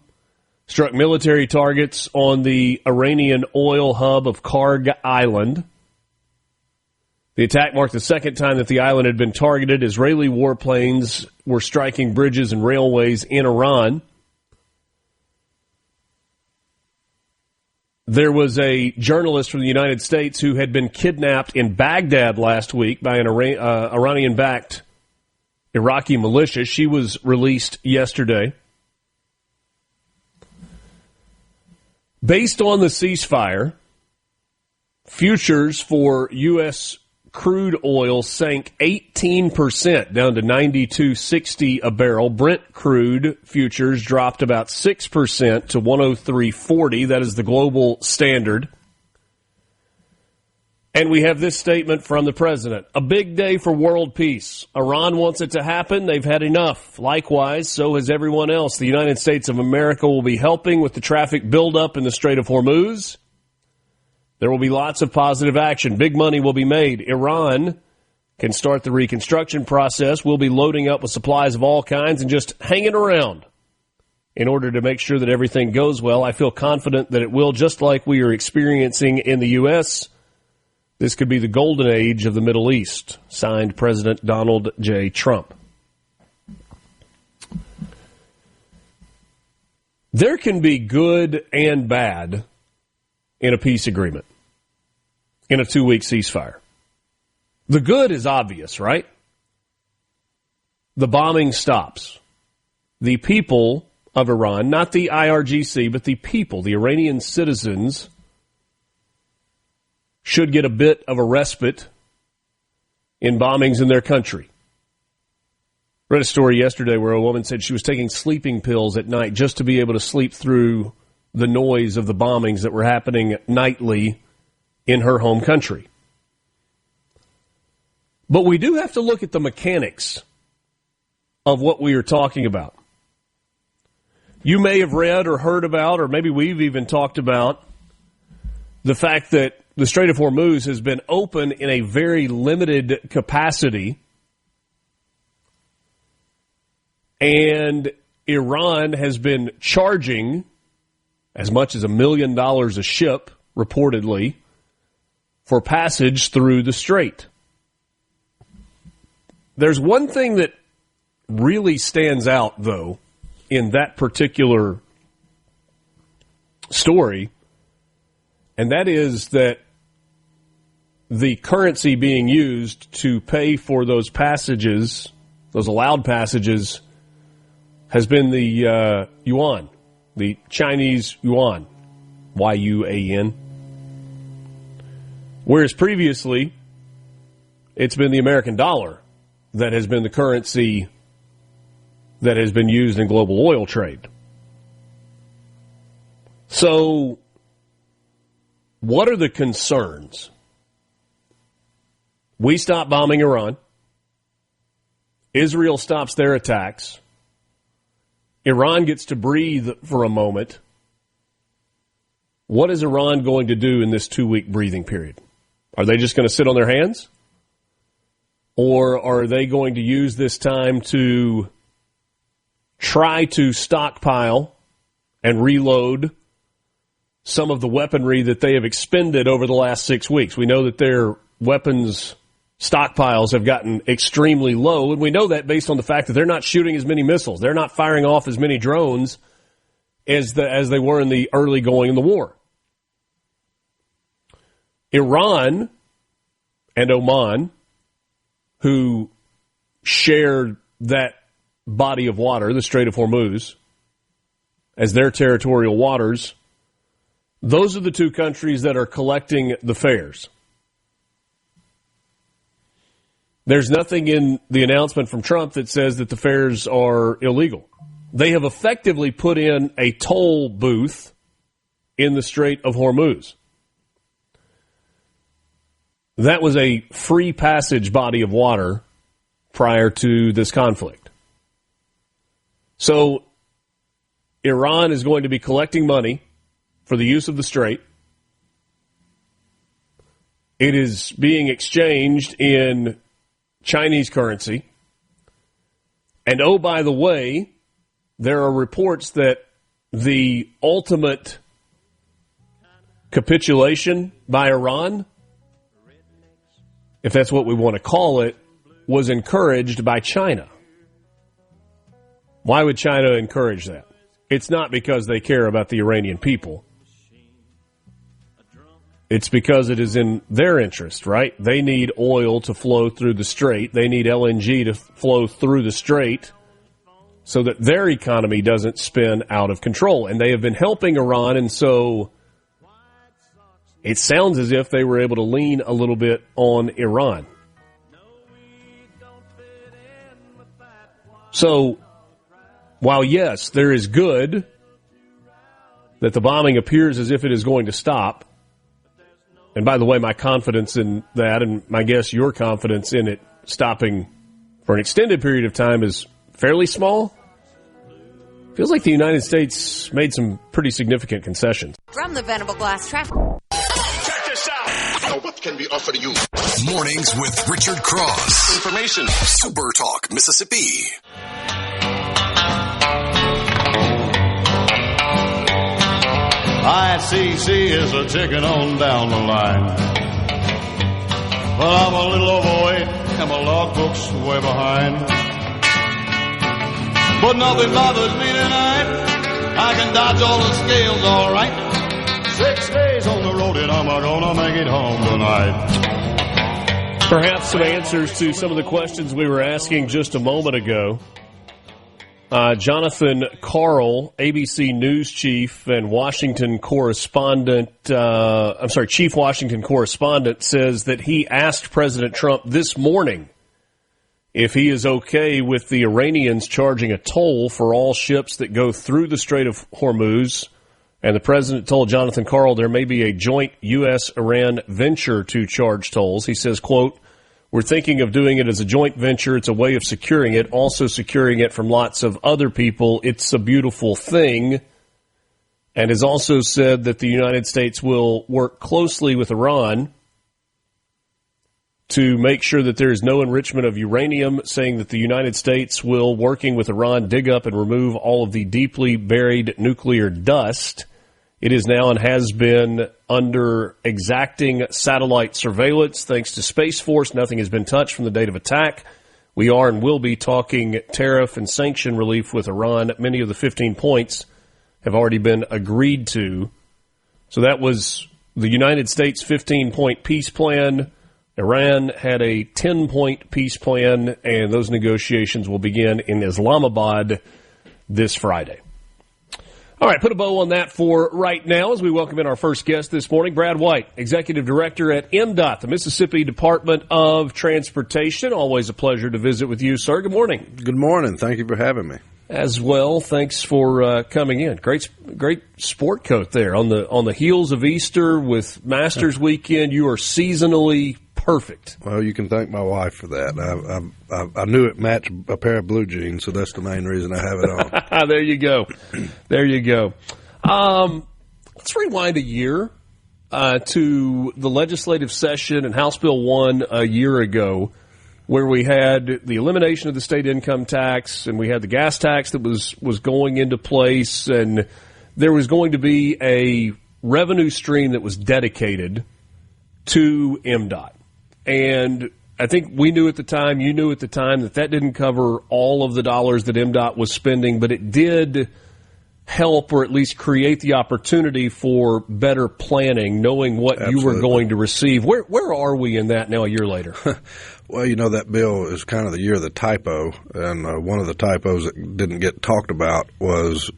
struck military targets on the Iranian oil hub of Karg Island. The attack marked the second time that the island had been targeted. Israeli warplanes were striking bridges and railways in Iran. There was a journalist from the United States who had been kidnapped in Baghdad last week by an Iranian-backed Iraqi militia. She was released yesterday. Based on the ceasefire, futures for U.S. crude oil sank 18%, down to $92.60 a barrel. Brent crude futures dropped about 6% to $103.40. That is the global standard. And we have this statement from the president. "A big day for world peace. Iran wants it to happen. They've had enough. Likewise, so has everyone else. The United States of America will be helping with the traffic buildup in the Strait of Hormuz. There will be lots of positive action. Big money will be made. Iran can start the reconstruction process. We'll be loading up with supplies of all kinds and just hanging around in order to make sure that everything goes well. I feel confident that it will, just like we are experiencing in the U.S., This could be the golden age of the Middle East." Signed, President Donald J. Trump. There can be good and bad in a peace agreement, in a 2-week ceasefire. The good is obvious, right? The bombing stops. The people of Iran, not the IRGC, but the people, the Iranian citizens, should get a bit of a respite in bombings in their country. Read a story yesterday where a woman said she was taking sleeping pills at night just to be able to sleep through the noise of the bombings that were happening nightly in her home country. But we do have to look at the mechanics of what we are talking about. You may have read or heard about, or maybe we've even talked about, the fact that the Strait of Hormuz has been open in a very limited capacity, and Iran has been charging as much as $1 million a ship, reportedly, for passage through the strait. There's one thing that really stands out, though, in that particular story, and that is that the currency being used to pay for those passages, those allowed passages, has been the yuan, the Chinese yuan, Y-U-A-N. Whereas previously, it's been the American dollar that has been the currency that has been used in global oil trade. So, what are the concerns? We stop bombing Iran. Israel stops their attacks. Iran gets to breathe for a moment. What is Iran going to do in this 2-week breathing period? Are they just going to sit on their hands? Or are they going to use this time to try to stockpile and reload some of the weaponry that they have expended over the last 6 weeks? We know that their weapons stockpiles have gotten extremely low, and we know that based on the fact that they're not shooting as many missiles. They're not firing off as many drones as they were in the early going in the war. Iran and Oman, who shared that body of water, the Strait of Hormuz, as their territorial waters, those are the two countries that are collecting the fares. There's nothing in the announcement from Trump that says that the fares are illegal. They have effectively put in a toll booth in the Strait of Hormuz. That was a free passage body of water prior to this conflict. So Iran is going to be collecting money for the use of the strait. It is being exchanged in Chinese currency. And oh, by the way, there are reports that the ultimate capitulation by Iran, if that's what we want to call it, was encouraged by China. Why would China encourage that? It's not because they care about the Iranian people. It's because it is in their interest, right? They need oil to flow through the strait. They need LNG to flow through the strait so that their economy doesn't spin out of control. And they have been helping Iran, and so it sounds as if they were able to lean a little bit on Iran. So, while yes, there is good that the bombing appears as if it is going to stop, and by the way, my confidence in that, and my guess your confidence in it stopping for an extended period of time is fairly small. Feels like the United States made some pretty significant concessions. From the Venable Glass Traffic. Check this out. Now, what can be offered to you? Mornings with Richard Cross. Information. Super Talk, Mississippi. ICC is a ticking on down the line. Well, I'm a little overweight and my logbook's way behind. But nothing bothers me tonight. I can dodge all the scales all right. 6 days on the road and I'm gonna make it home tonight. Perhaps some answers to some of the questions we were asking just a moment ago. Jonathan Karl, ABC News chief and Washington correspondent, chief Washington correspondent, says that he asked President Trump this morning if he is okay with the Iranians charging a toll for all ships that go through the Strait of Hormuz. And the president told Jonathan Karl there may be a joint U.S.-Iran venture to charge tolls. He says, quote, "We're thinking of doing it as a joint venture. It's a way of securing it, also securing it from lots of other people. It's a beautiful thing." And has also said that the United States will work closely with Iran to make sure that there is no enrichment of uranium, saying that the United States will, working with Iran, dig up and remove all of the deeply buried nuclear dust. It is now and has been under exacting satellite surveillance thanks to Space Force. Nothing has been touched from the date of attack. We are and will be talking tariff and sanction relief with Iran. Many of the 15 points have already been agreed to. So that was the United States' 15-point peace plan. Iran had a 10-point peace plan, and those negotiations will begin in Islamabad this Friday. All right, put a bow on that for right now as we welcome in our first guest this morning, Brad White, Executive Director at MDOT, the Mississippi Department of Transportation. Always a pleasure to visit with you, sir. Good morning. Good morning. Thank you for having me. As well, thanks for coming in. Great sport coat there on the heels of Easter with Masters weekend. You are seasonally perfect. Well, you can thank my wife for that. I knew it matched a pair of blue jeans, so that's the main reason I have it on. There you go. There you go. Let's rewind a year to the legislative session and House Bill 1 a year ago, where we had the elimination of the state income tax and we had the gas tax that was going into place, and there was going to be a revenue stream that was dedicated to MDOT. And I think we knew at the time, you knew at the time, that didn't cover all of the dollars that MDOT was spending, but it did help or at least create the opportunity for better planning, knowing what you were going to receive. Where are we in that now a year later? Well, that bill is kind of the year of the typo, and one of the typos that didn't get talked about was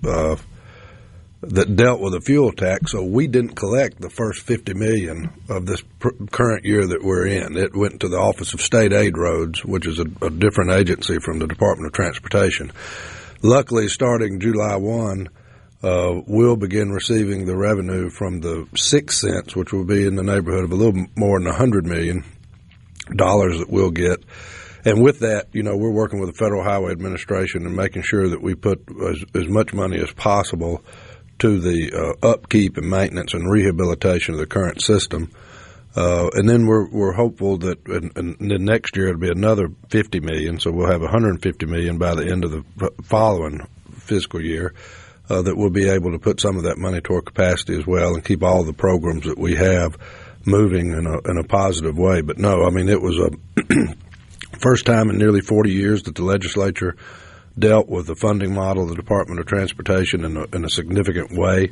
that dealt with a fuel tax, so we didn't collect the first $50 million of this current year that we're in. It went to the Office of State Aid Roads, which is a different agency from the Department of Transportation. Luckily, starting July 1, we'll begin receiving the revenue from the 6 cents, which will be in the neighborhood of a little more than $100 million that we'll get. And with that, we're working with the Federal Highway Administration and making sure that we put as much money as possible to the upkeep and maintenance and rehabilitation of the current system. And then we're hopeful that and then next year it'll be another $50 million, so we'll have $150 million by the end of the following fiscal year. That we'll be able to put some of that money toward capacity as well and keep all the programs that we have moving in a positive way. But no, it was a first time in nearly 40 years that the legislature dealt with the funding model of the Department of Transportation in a significant way.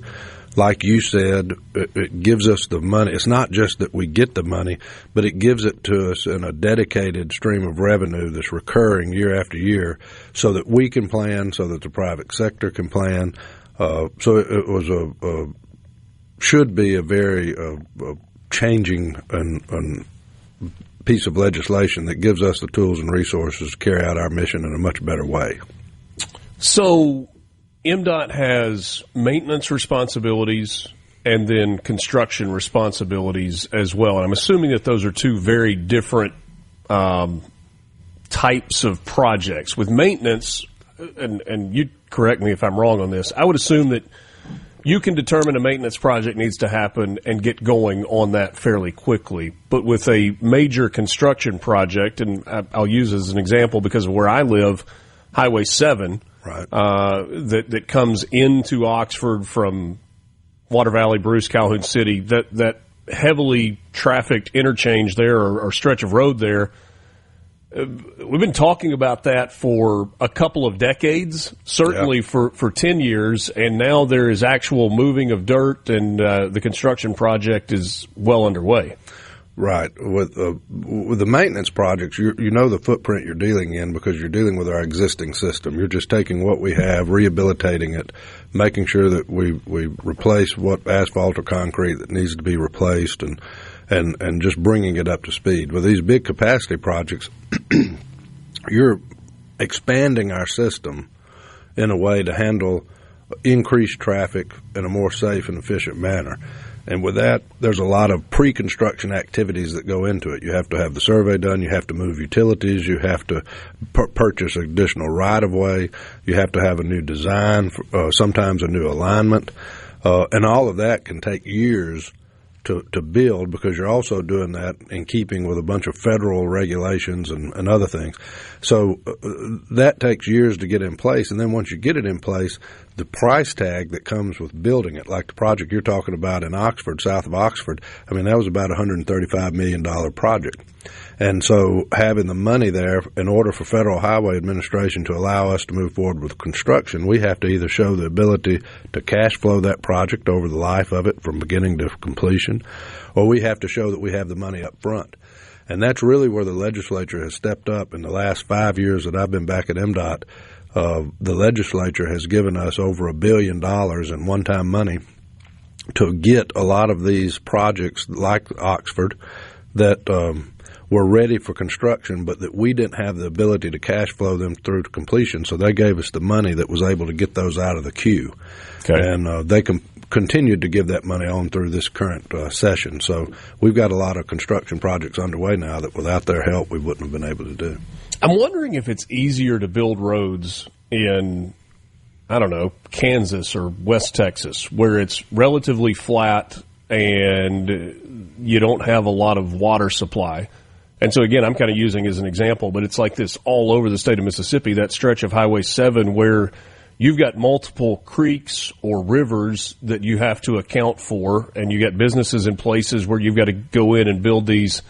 Like you said, it gives us the money. It's not just that we get the money, but it gives it to us in a dedicated stream of revenue that's recurring year after year so that we can plan, so that the private sector can plan. So it was should be a very changing and piece of legislation that gives us the tools and resources to carry out our mission in a much better way. So MDOT has maintenance responsibilities and then construction responsibilities as well. And I'm assuming that those are two very different types of projects. With maintenance, and you correct me if I'm wrong on this, I would assume that you can determine a maintenance project needs to happen and get going on that fairly quickly. But with a major construction project, and I'll use as an example because of where I live, Highway 7, right. That comes into Oxford from Water Valley, Bruce, Calhoun City, that heavily trafficked interchange there or stretch of road there, we've been talking about that for a couple of decades, certainly for 10 years, and now there is actual moving of dirt, and the construction project is well underway. Right. With the maintenance projects, you know the footprint you're dealing in because you're dealing with our existing system. You're just taking what we have, rehabilitating it, making sure that we replace what asphalt or concrete that needs to be replaced, and just bringing it up to speed. With these big capacity projects, you're expanding our system in a way to handle increased traffic in a more safe and efficient manner. And with that, there's a lot of pre-construction activities that go into it. You have to have the survey done. You have to move utilities. You have to purchase additional right-of-way. You have to have a new design, sometimes a new alignment. And all of that can take years to build because you're also doing that in keeping with a bunch of federal regulations and other things. So that takes years to get in place. And then once you get it in place, the price tag that comes with building it, like the project you're talking about in Oxford, south of Oxford, that was about a $135 million project. And so having the money there, in order for Federal Highway Administration to allow us to move forward with construction, we have to either show the ability to cash flow that project over the life of it from beginning to completion, or we have to show that we have the money up front. And that's really where the legislature has stepped up in the last 5 years that I've been back at MDOT. The legislature has given us over $1 billion in one-time money to get a lot of these projects like Oxford that were ready for construction, but that we didn't have the ability to cash flow them through to completion. So they gave us the money that was able to get those out of the queue. Okay. And they continued to give that money on through this current session. So we've got a lot of construction projects underway now that without their help we wouldn't have been able to do. I'm wondering if it's easier to build roads in, Kansas or West Texas, where it's relatively flat and you don't have a lot of water supply. And so, again, I'm kind of using as an example, but it's like this all over the state of Mississippi, that stretch of Highway 7 where you've got multiple creeks or rivers that you have to account for, and you got businesses in places where you've got to go in and build these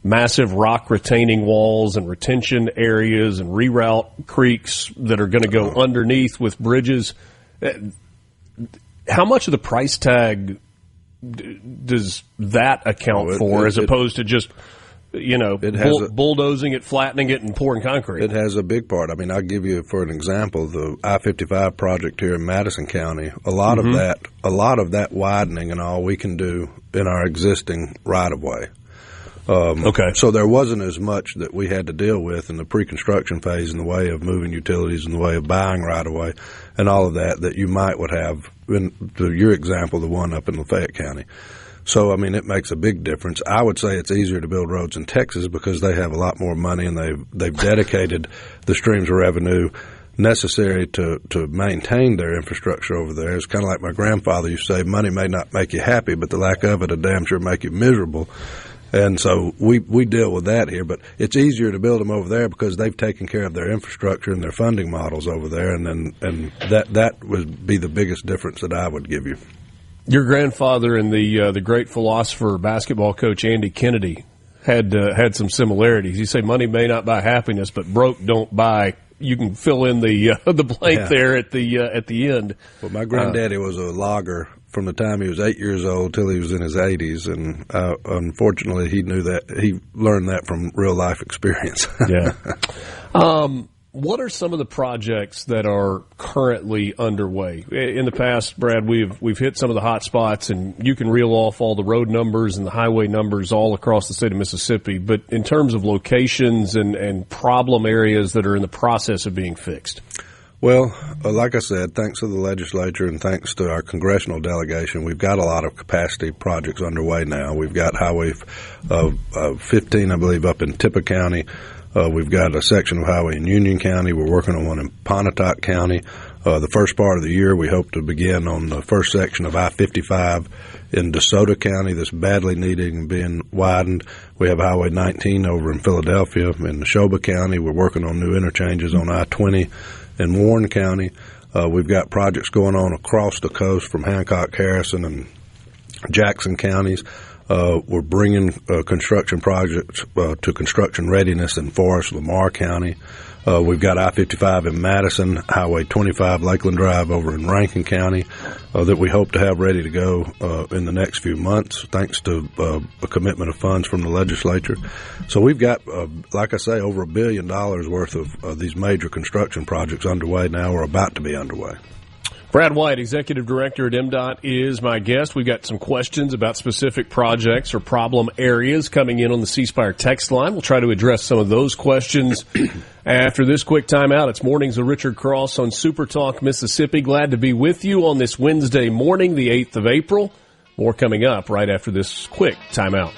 massive rock retaining walls and retention areas and reroute creeks that are going to go underneath with bridges. How much of the price tag does that account for as opposed to just bulldozing it, flattening it, and pouring concrete? It has a big part. I mean, I'll give you, for an example, the I-55 project here in Madison County. A lot of that widening and all we can do in our existing right-of-way. Okay. So there wasn't as much that we had to deal with in the pre-construction phase in the way of moving utilities, in the way of buying right-of-way, and all of that you would have, in your example, the one up in Lafayette County. So, I mean, it makes a big difference. I would say it's easier to build roads in Texas because they have a lot more money and they've dedicated the streams of revenue necessary to maintain their infrastructure over there. It's kind of like my grandfather used to say, money may not make you happy, but the lack of it will damn sure make you miserable. And so we deal with that here, but it's easier to build them over there because they've taken care of their infrastructure and their funding models over there, and that would be the biggest difference that I would give you. Your grandfather and the great philosopher, basketball coach Andy Kennedy had some similarities. You say money may not buy happiness, but broke don't buy. You can fill in the blank there at the end. Well, my granddaddy was a logger from the time he was 8 years old till he was in his 80s, and unfortunately, he learned that from real life experience. Yeah. What are some of the projects that are currently underway? In the past, Brad, we've hit some of the hot spots, and you can reel off all the road numbers and the highway numbers all across the state of Mississippi. But in terms of locations and problem areas that are in the process of being fixed? Well, like I said, thanks to the legislature and thanks to our congressional delegation, we've got a lot of capacity projects underway now. We've got Highway 15, I believe, up in Tippah County. We've got a section of highway in Union County. We're working on one in Pontotoc County. The first part of the year, we hope to begin on the first section of I-55 in DeSoto County that's badly needed and being widened. We have Highway 19 over in Philadelphia. In Neshoba County, we're working on new interchanges on I-20 in Warren County. We've got projects going on across the coast from Hancock, Harrison, and Jackson counties. We're bringing construction projects to construction readiness in Forest Lamar County. We've got I-55 in Madison, Highway 25, Lakeland Drive over in Rankin County that we hope to have ready to go in the next few months, thanks to a commitment of funds from the legislature. So we've got, like I say, over $1 billion worth of these major construction projects underway now or about to be underway. Brad White, Executive Director at MDOT, is my guest. We've got some questions about specific projects or problem areas coming in on the C Spire text line. We'll try to address some of those questions after this quick timeout. It's Mornings with Richard Cross on SuperTalk Mississippi. Glad to be with you on this Wednesday morning, the 8th of April. More coming up right after this quick timeout.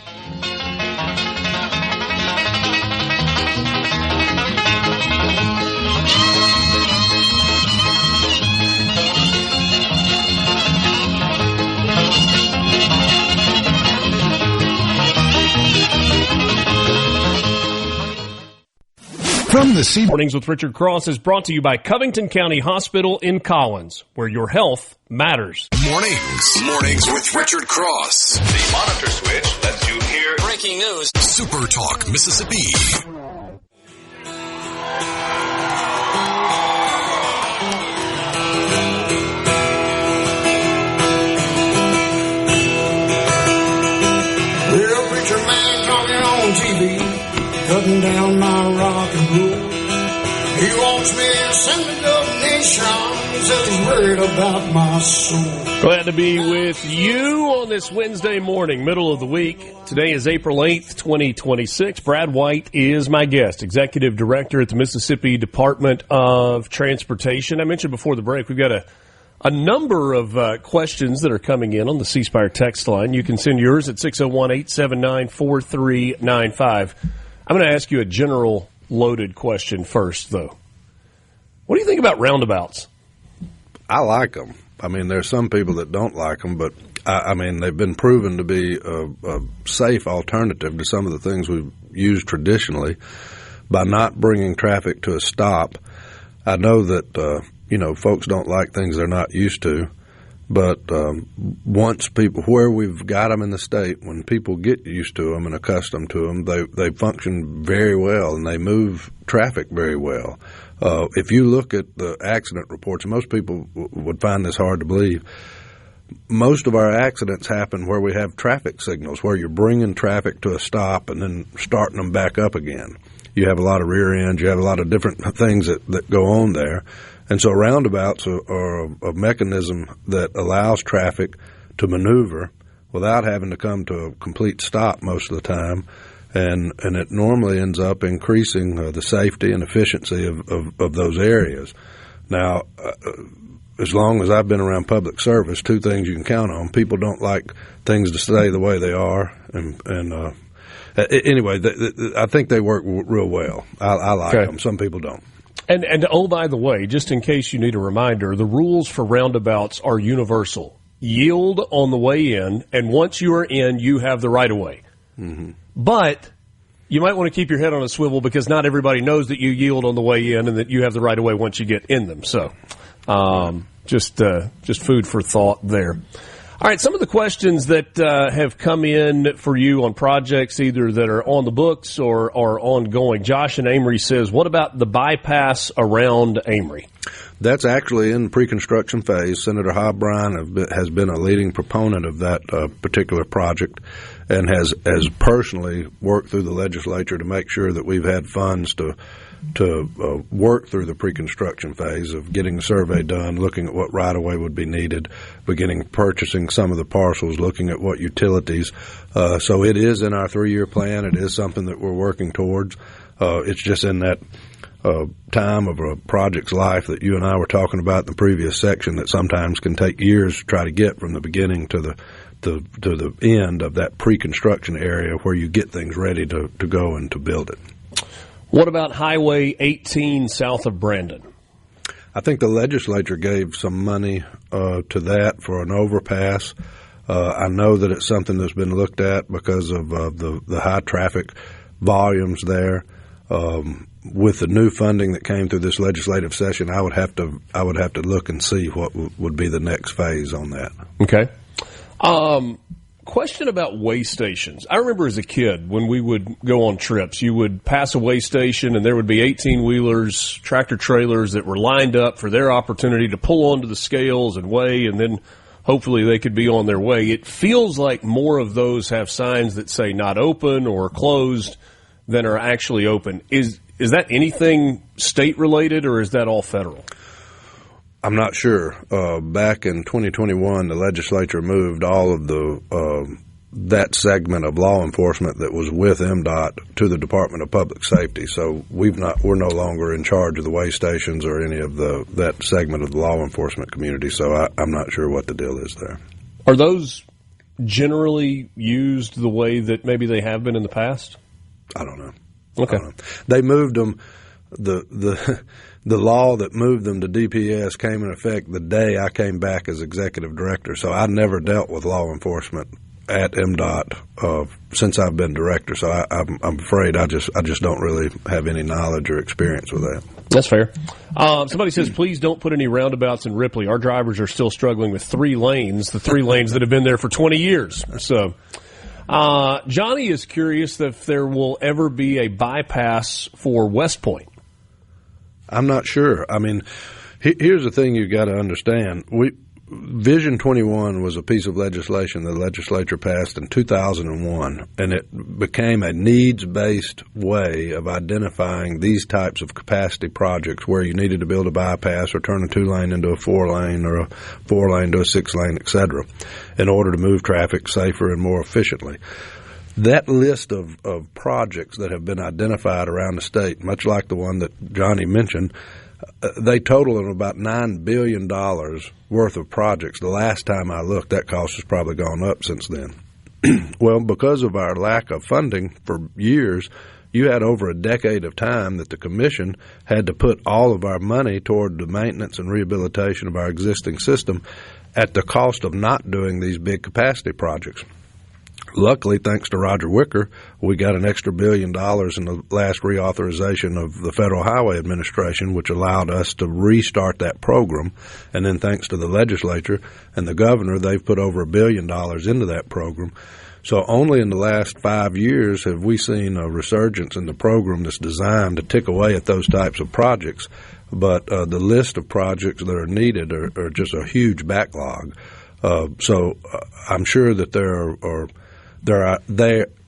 From the Mornings with Richard Cross is brought to you by Covington County Hospital in Collins, where your health matters. Mornings with Richard Cross. The monitor switch lets you hear breaking news. Super Talk Mississippi. Well, preacher man talking on TV. Cutting down my rock and roll. He wants me to send a donation. He says he's worried about my soul. Glad to be with you on this Wednesday morning, middle of the week. Today is April 8th, 2026. Brad White is my guest, Executive Director at the Mississippi Department of Transportation. I mentioned before the break, we've got a number of questions that are coming in on the C Spire text line. You can send yours at 601-879-4395. I'm going to ask you a general loaded question first, though. What do you think about roundabouts? I like them. I mean, there's some people that don't like them, but I mean, they've been proven to be a safe alternative to some of the things we've used traditionally by not bringing traffic to a stop. I know that, folks don't like things they're not used to, but once people, where we've got them in the state, when people get used to them and accustomed to them, they function very well and they move traffic very well. If you look at the accident reports, and most people would find this hard to believe, most of our accidents happen where we have traffic signals, where you're bringing traffic to a stop and then starting them back up again. You have a lot of rear ends, you have a lot of different things that go on there. And so roundabouts are a mechanism that allows traffic to maneuver without having to come to a complete stop most of the time. And it normally ends up increasing the safety and efficiency of those areas. Now, as long as I've been around public service, two things you can count on. People don't like things to stay the way they are. Anyway, I think they work real well. I like them. Some people don't. And oh, by the way, just in case you need a reminder, the rules for roundabouts are universal. Yield on the way in, and once you are in, you have the right-of-way. Mm-hmm. But you might want to keep your head on a swivel because not everybody knows that you yield on the way in and that you have the right-of-way once you get in them. So just food for thought there. All right, some of the questions that have come in for you on projects either that are on the books or are ongoing. Josh in Amory says, what about the bypass around Amory? That's actually in pre-construction phase. Senator Hobb Bryan has been a leading proponent of that particular project and has personally worked through the legislature to make sure that we've had funds to work through the pre-construction phase of getting the survey done, looking at what right-of-way would be needed, beginning purchasing some of the parcels, looking at what utilities. So it is in our 3-year plan. It is something that we're working towards. It's just in that time of a project's life that you and I were talking about in the previous section that sometimes can take years to try to get from the beginning to the end of that pre-construction area where you get things ready to go and to build it. What about Highway 18 south of Brandon? I think the legislature gave some money to that for an overpass. I know that it's something that's been looked at because of the high traffic volumes there. With the new funding that came through this legislative session, I would have to look and see what would be the next phase on that. Okay. Question about way stations. I remember as a kid when we would go on trips, you would pass a way station and there would be 18-wheelers, tractor trailers that were lined up for their opportunity to pull onto the scales and weigh, and then hopefully they could be on their way. It feels like more of those have signs that say not open or closed than are actually open. Is that anything state-related or is that all federal? I'm not sure. Back in 2021, the legislature moved all of that segment of law enforcement that was with MDOT to the Department of Public Safety. So we're no longer in charge of the way stations or any of that segment of the law enforcement community. So I'm not sure what the deal is there. Are those generally used the way that maybe they have been in the past? I don't know. Okay. They moved them. The law that moved them to DPS came in effect the day I came back as executive director. So I never dealt with law enforcement at MDOT since I've been director. So I'm afraid I just don't really have any knowledge or experience with that. That's fair. Somebody says, please don't put any roundabouts in Ripley. Our drivers are still struggling with 3 lanes, the 3 lanes that have been there for 20 years. So Johnny is curious if there will ever be a bypass for West Point. I'm not sure. I mean, here's the thing you've got to understand. Vision 21 was a piece of legislation the legislature passed in 2001, and it became a needs-based way of identifying these types of capacity projects where you needed to build a bypass or turn a 2-lane into a 4-lane or a 4-lane to a 6-lane, et cetera, in order to move traffic safer and more efficiently. That list of projects that have been identified around the state, much like the one that Johnny mentioned, they total in about $9 billion worth of projects. The last time I looked, that cost has probably gone up since then. Well, because of our lack of funding for years, you had over a decade of time that the commission had to put all of our money toward the maintenance and rehabilitation of our existing system at the cost of not doing these big capacity projects. Luckily, thanks to Roger Wicker, we got an extra $1 billion in the last reauthorization of the Federal Highway Administration, which allowed us to restart that program. And then thanks to the legislature and the governor, they've put over $1 billion into that program. So only in the last 5 years have we seen a resurgence in the program that's designed to tick away at those types of projects. But the list of projects that are needed are just a huge backlog. So I'm sure that there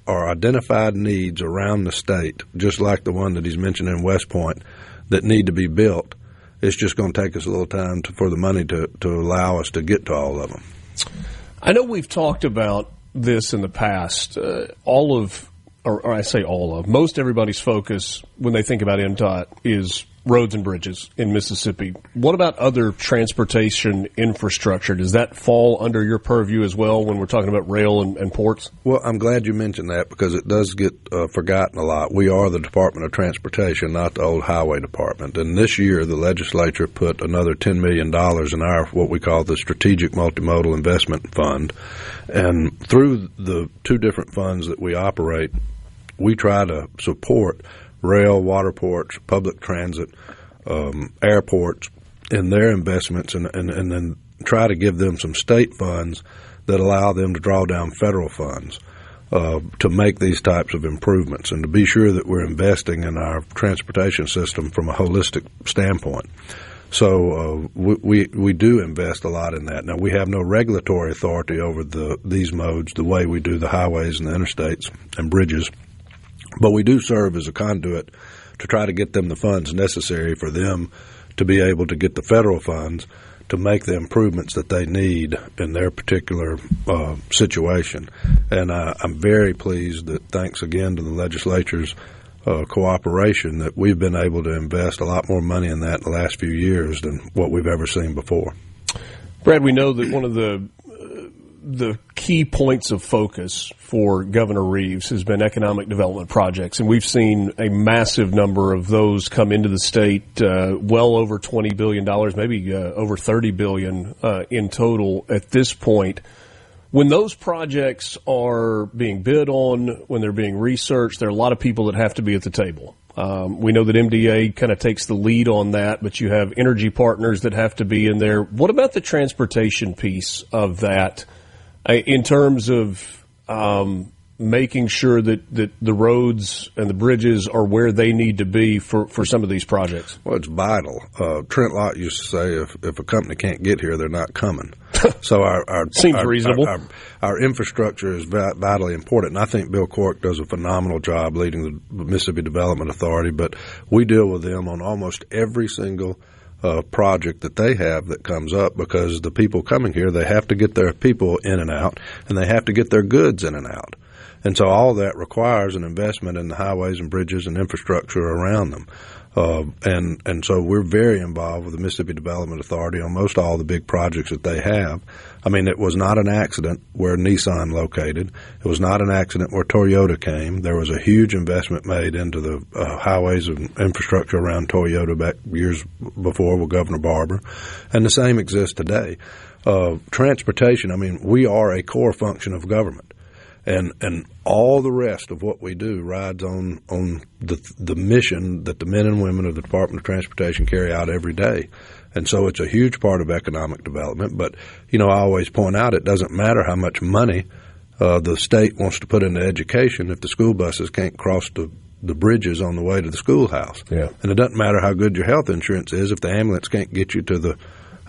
are identified needs around the state, just like the one that he's mentioned in West Point, that need to be built. It's just going to take us a little time for the money to allow us to get to all of them. I know we've talked about this in the past. Most everybody's focus when they think about MDOT is roads and bridges in Mississippi. What about other transportation infrastructure? Does that fall under your purview as well when we're talking about rail and ports? Well, I'm glad you mentioned that because it does get forgotten a lot. We are the Department of Transportation, not the old highway department. And this year, the legislature put another $10 million in our what we call the Strategic Multimodal Investment Fund. And through the two different funds that we operate, we try to support rail, waterports, public transit, airports in their investments and then try to give them some state funds that allow them to draw down federal funds to make these types of improvements and to be sure that we're investing in our transportation system from a holistic standpoint. So we do invest a lot in that. Now, we have no regulatory authority over these modes the way we do the highways and the interstates and bridges. But we do serve as a conduit to try to get them the funds necessary for them to be able to get the federal funds to make the improvements that they need in their particular situation. And I'm very pleased that thanks again to the legislature's cooperation that we've been able to invest a lot more money in that in the last few years than what we've ever seen before. Brad, we know that one of the key points of focus for Governor Reeves has been economic development projects, and we've seen a massive number of those come into the state, well over $20 billion, maybe over $30 billion in total at this point. When those projects are being bid on, when they're being researched, there are a lot of people that have to be at the table. We know that MDA kind of takes the lead on that, but you have energy partners that have to be in there. What about the transportation piece of that? In terms of making sure that the roads and the bridges are where they need to be for some of these projects? Well, it's vital. Trent Lott used to say if a company can't get here, they're not coming. So our seems reasonable. Our infrastructure is vitally important, and I think Bill Cork does a phenomenal job leading the Mississippi Development Authority, but we deal with them on almost every single project that they have that comes up because the people coming here, they have to get their people in and out, and they have to get their goods in and out. And so all that requires an investment in the highways and bridges and infrastructure around them. And so we're very involved with the Mississippi Development Authority on most all the big projects that they have. I mean, it was not an accident where Nissan located. It was not an accident where Toyota came. There was a huge investment made into the highways and infrastructure around Toyota back years before with Governor Barber. And the same exists today. Transportation, I mean, we are a core function of government. And all the rest of what we do rides on the mission that the men and women of the Department of Transportation carry out every day. And so it's a huge part of economic development. But, you know, I always point out it doesn't matter how much money the state wants to put into education if the school buses can't cross the bridges on the way to the schoolhouse. Yeah. And it doesn't matter how good your health insurance is if the ambulance can't get you to the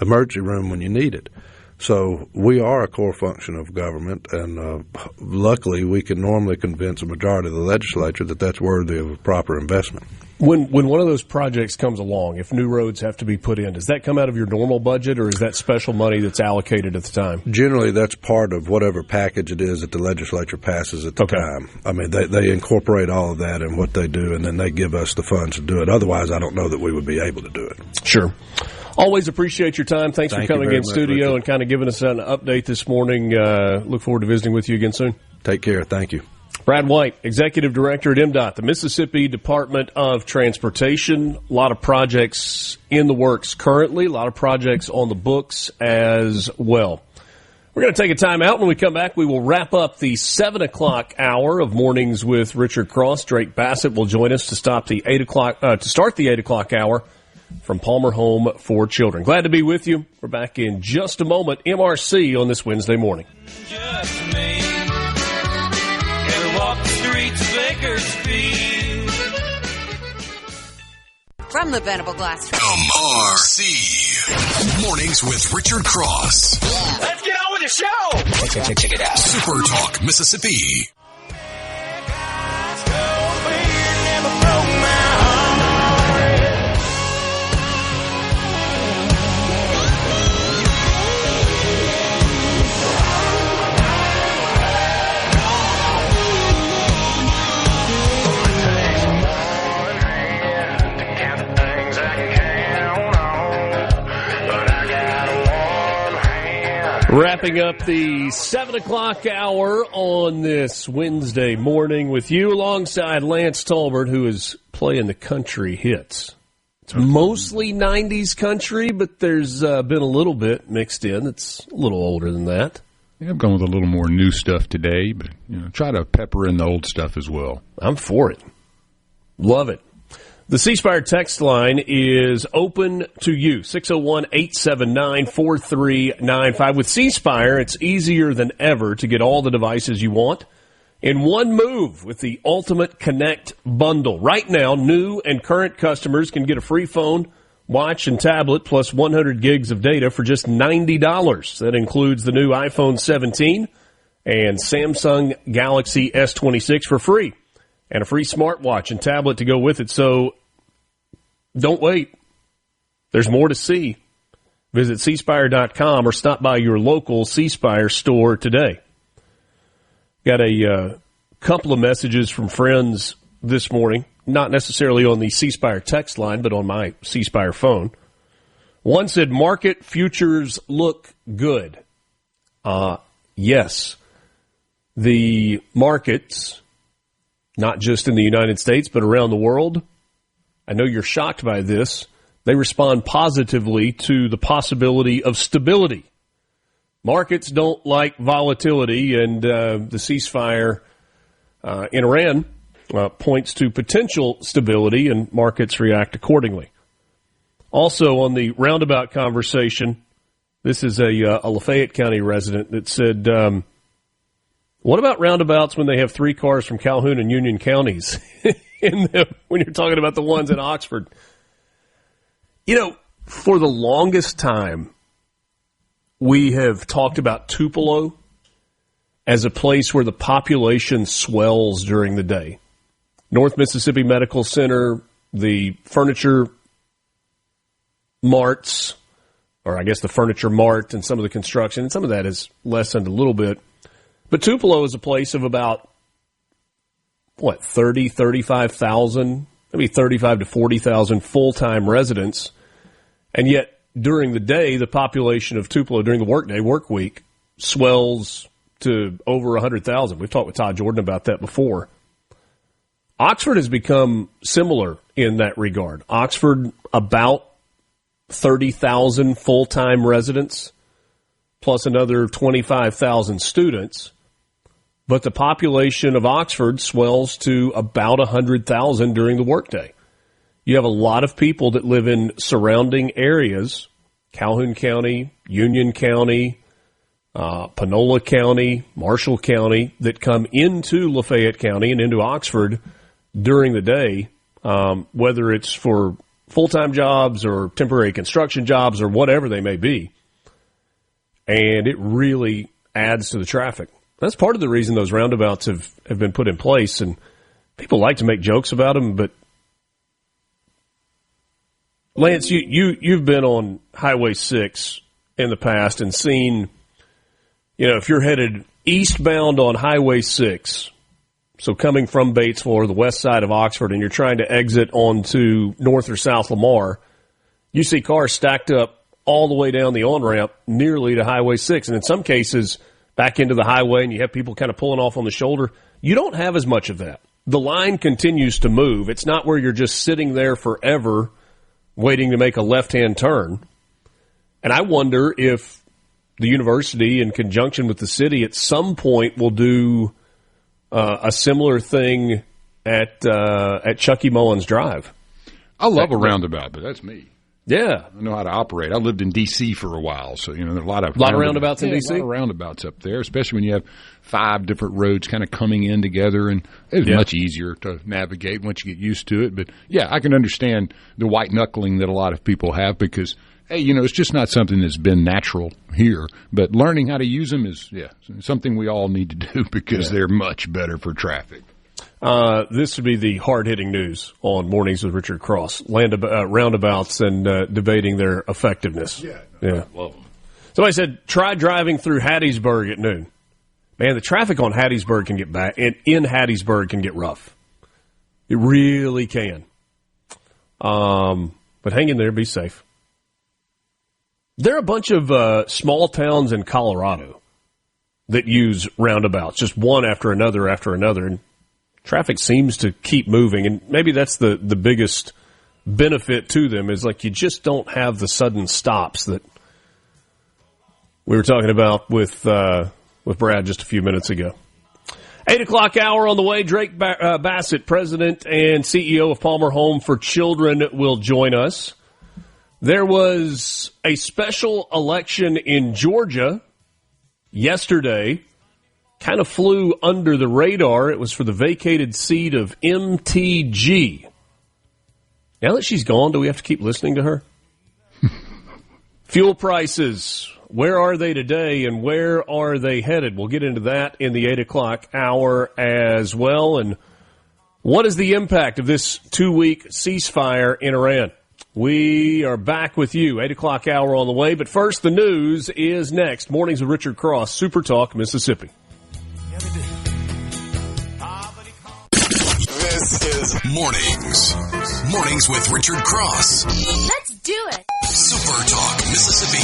emergency room when you need it. So we are a core function of government, and luckily we can normally convince a majority of the legislature that that's worthy of a proper investment. When one of those projects comes along, if new roads have to be put in, does that come out of your normal budget, or is that special money that's allocated at the time? Generally, that's part of whatever package it is that the legislature passes at the time. I mean, they incorporate all of that in what they do, and then they give us the funds to do it. Otherwise, I don't know that we would be able to do it. Sure. Always appreciate your time. Thanks for coming in studio and kind of giving us an update this morning. Look forward to visiting with you again soon. Take care. Thank you. Brad White, Executive Director at MDOT, the Mississippi Department of Transportation. A lot of projects in the works currently, a lot of projects on the books as well. We're going to take a time out. When we come back, we will wrap up the 7 o'clock hour of Mornings with Richard Cross. Drake Bassett will join us to start the 8 o'clock hour from Palmer Home for Children. Glad to be with you. We're back in just a moment. MRC on this Wednesday morning. Just me. Ever walk the streets of Bakersfield? From the Venable Glass MRC. Mornings with Richard Cross. Let's get on with the show. Check it out. Super Talk, Mississippi. Wrapping up the 7 o'clock hour on this Wednesday morning with you alongside Lance Tolbert, who is playing the country hits. It's mostly 90s country, but there's been a little bit mixed in. It's a little older than that. Yeah, I'm going with a little more new stuff today, but try to pepper in the old stuff as well. I'm for it. Love it. The C Spire text line is open to you, 601-879-4395. With C Spire, it's easier than ever to get all the devices you want in one move with the Ultimate Connect bundle. Right now, new and current customers can get a free phone, watch, and tablet plus 100 gigs of data for just $90. That includes the new iPhone 17 and Samsung Galaxy S26 for free, and a free smartwatch and tablet to go with it. So don't wait. There's more to see. Visit cspire.com or stop by your local C Spire store today. Got a couple of messages from friends this morning, not necessarily on the C Spire text line, but on my C Spire phone. One said, market futures look good. Yes. The markets, not just in the United States, but around the world, I know you're shocked by this, they respond positively to the possibility of stability. Markets don't like volatility, and the ceasefire in Iran points to potential stability, and markets react accordingly. Also, on the roundabout conversation, this is a Lafayette County resident that said, what about roundabouts when they have 3 cars from Calhoun and Union counties when you're talking about the ones in Oxford? For the longest time, we have talked about Tupelo as a place where the population swells during the day. North Mississippi Medical Center, the furniture marts, or I guess the furniture mart and some of the construction, and some of that is lessened a little bit. But Tupelo is a place of about, 35,000, maybe 35 to 40,000 full-time residents. And yet, during the day, the population of Tupelo during the work week, swells to over 100,000. We've talked with Todd Jordan about that before. Oxford has become similar in that regard. Oxford, about 30,000 full-time residents, plus another 25,000 students. But the population of Oxford swells to about 100,000 during the workday. You have a lot of people that live in surrounding areas, Calhoun County, Union County, Panola County, Marshall County, that come into Lafayette County and into Oxford during the day, whether it's for full-time jobs or temporary construction jobs or whatever they may be. And it really adds to the traffic. That's part of the reason those roundabouts have been put in place, and people like to make jokes about them, but Lance, you've been on Highway 6 in the past and seen, if you're headed eastbound on Highway 6, so coming from Batesville or the west side of Oxford, and you're trying to exit onto North or South Lamar, you see cars stacked up all the way down the on-ramp nearly to Highway 6, and in some cases back into the highway and you have people kind of pulling off on the shoulder. You don't have as much of that. The line continues to move. It's not where you're just sitting there forever waiting to make a left-hand turn. And I wonder if the university, in conjunction with the city, at some point will do a similar thing at Chucky Mullins Drive. I love a roundabout, but that's me. Yeah. I know how to operate. I lived in D.C. for a while, so there are a lot of roundabouts in D.C.? A lot of roundabouts up there, especially when you have 5 different roads kind of coming in together, and it's much easier to navigate once you get used to it. But, yeah, I can understand the white-knuckling that a lot of people have because, hey, it's just not something that's been natural here. But learning how to use them is, something we all need to do because they're much better for traffic. This would be the hard-hitting news on Mornings with Richard Cross. Roundabouts and debating their effectiveness. Yeah. I love them. Somebody said, try driving through Hattiesburg at noon. Man, the traffic on Hattiesburg can get bad, and in Hattiesburg can get rough. It really can. But hang in there, be safe. There are a bunch of small towns in Colorado that use roundabouts, just one after another, and traffic seems to keep moving, and maybe that's the biggest benefit to them is like you just don't have the sudden stops that we were talking about with Brad just a few minutes ago. 8 o'clock hour on the way. Drake Bassett, president and CEO of Palmer Home for Children, will join us. There was a special election in Georgia yesterday. Kind of flew under the radar. It was for the vacated seat of MTG. Now that she's gone, do we have to keep listening to her? Fuel prices, where are they today and where are they headed? We'll get into that in the 8 o'clock hour as well. And what is the impact of this 2-week ceasefire in Iran? We are back with you, 8 o'clock hour on the way. But first, the news is next. Mornings with Richard Cross, SuperTalk, Mississippi. This is Mornings with Richard Cross. Let's do it. Super Talk, Mississippi.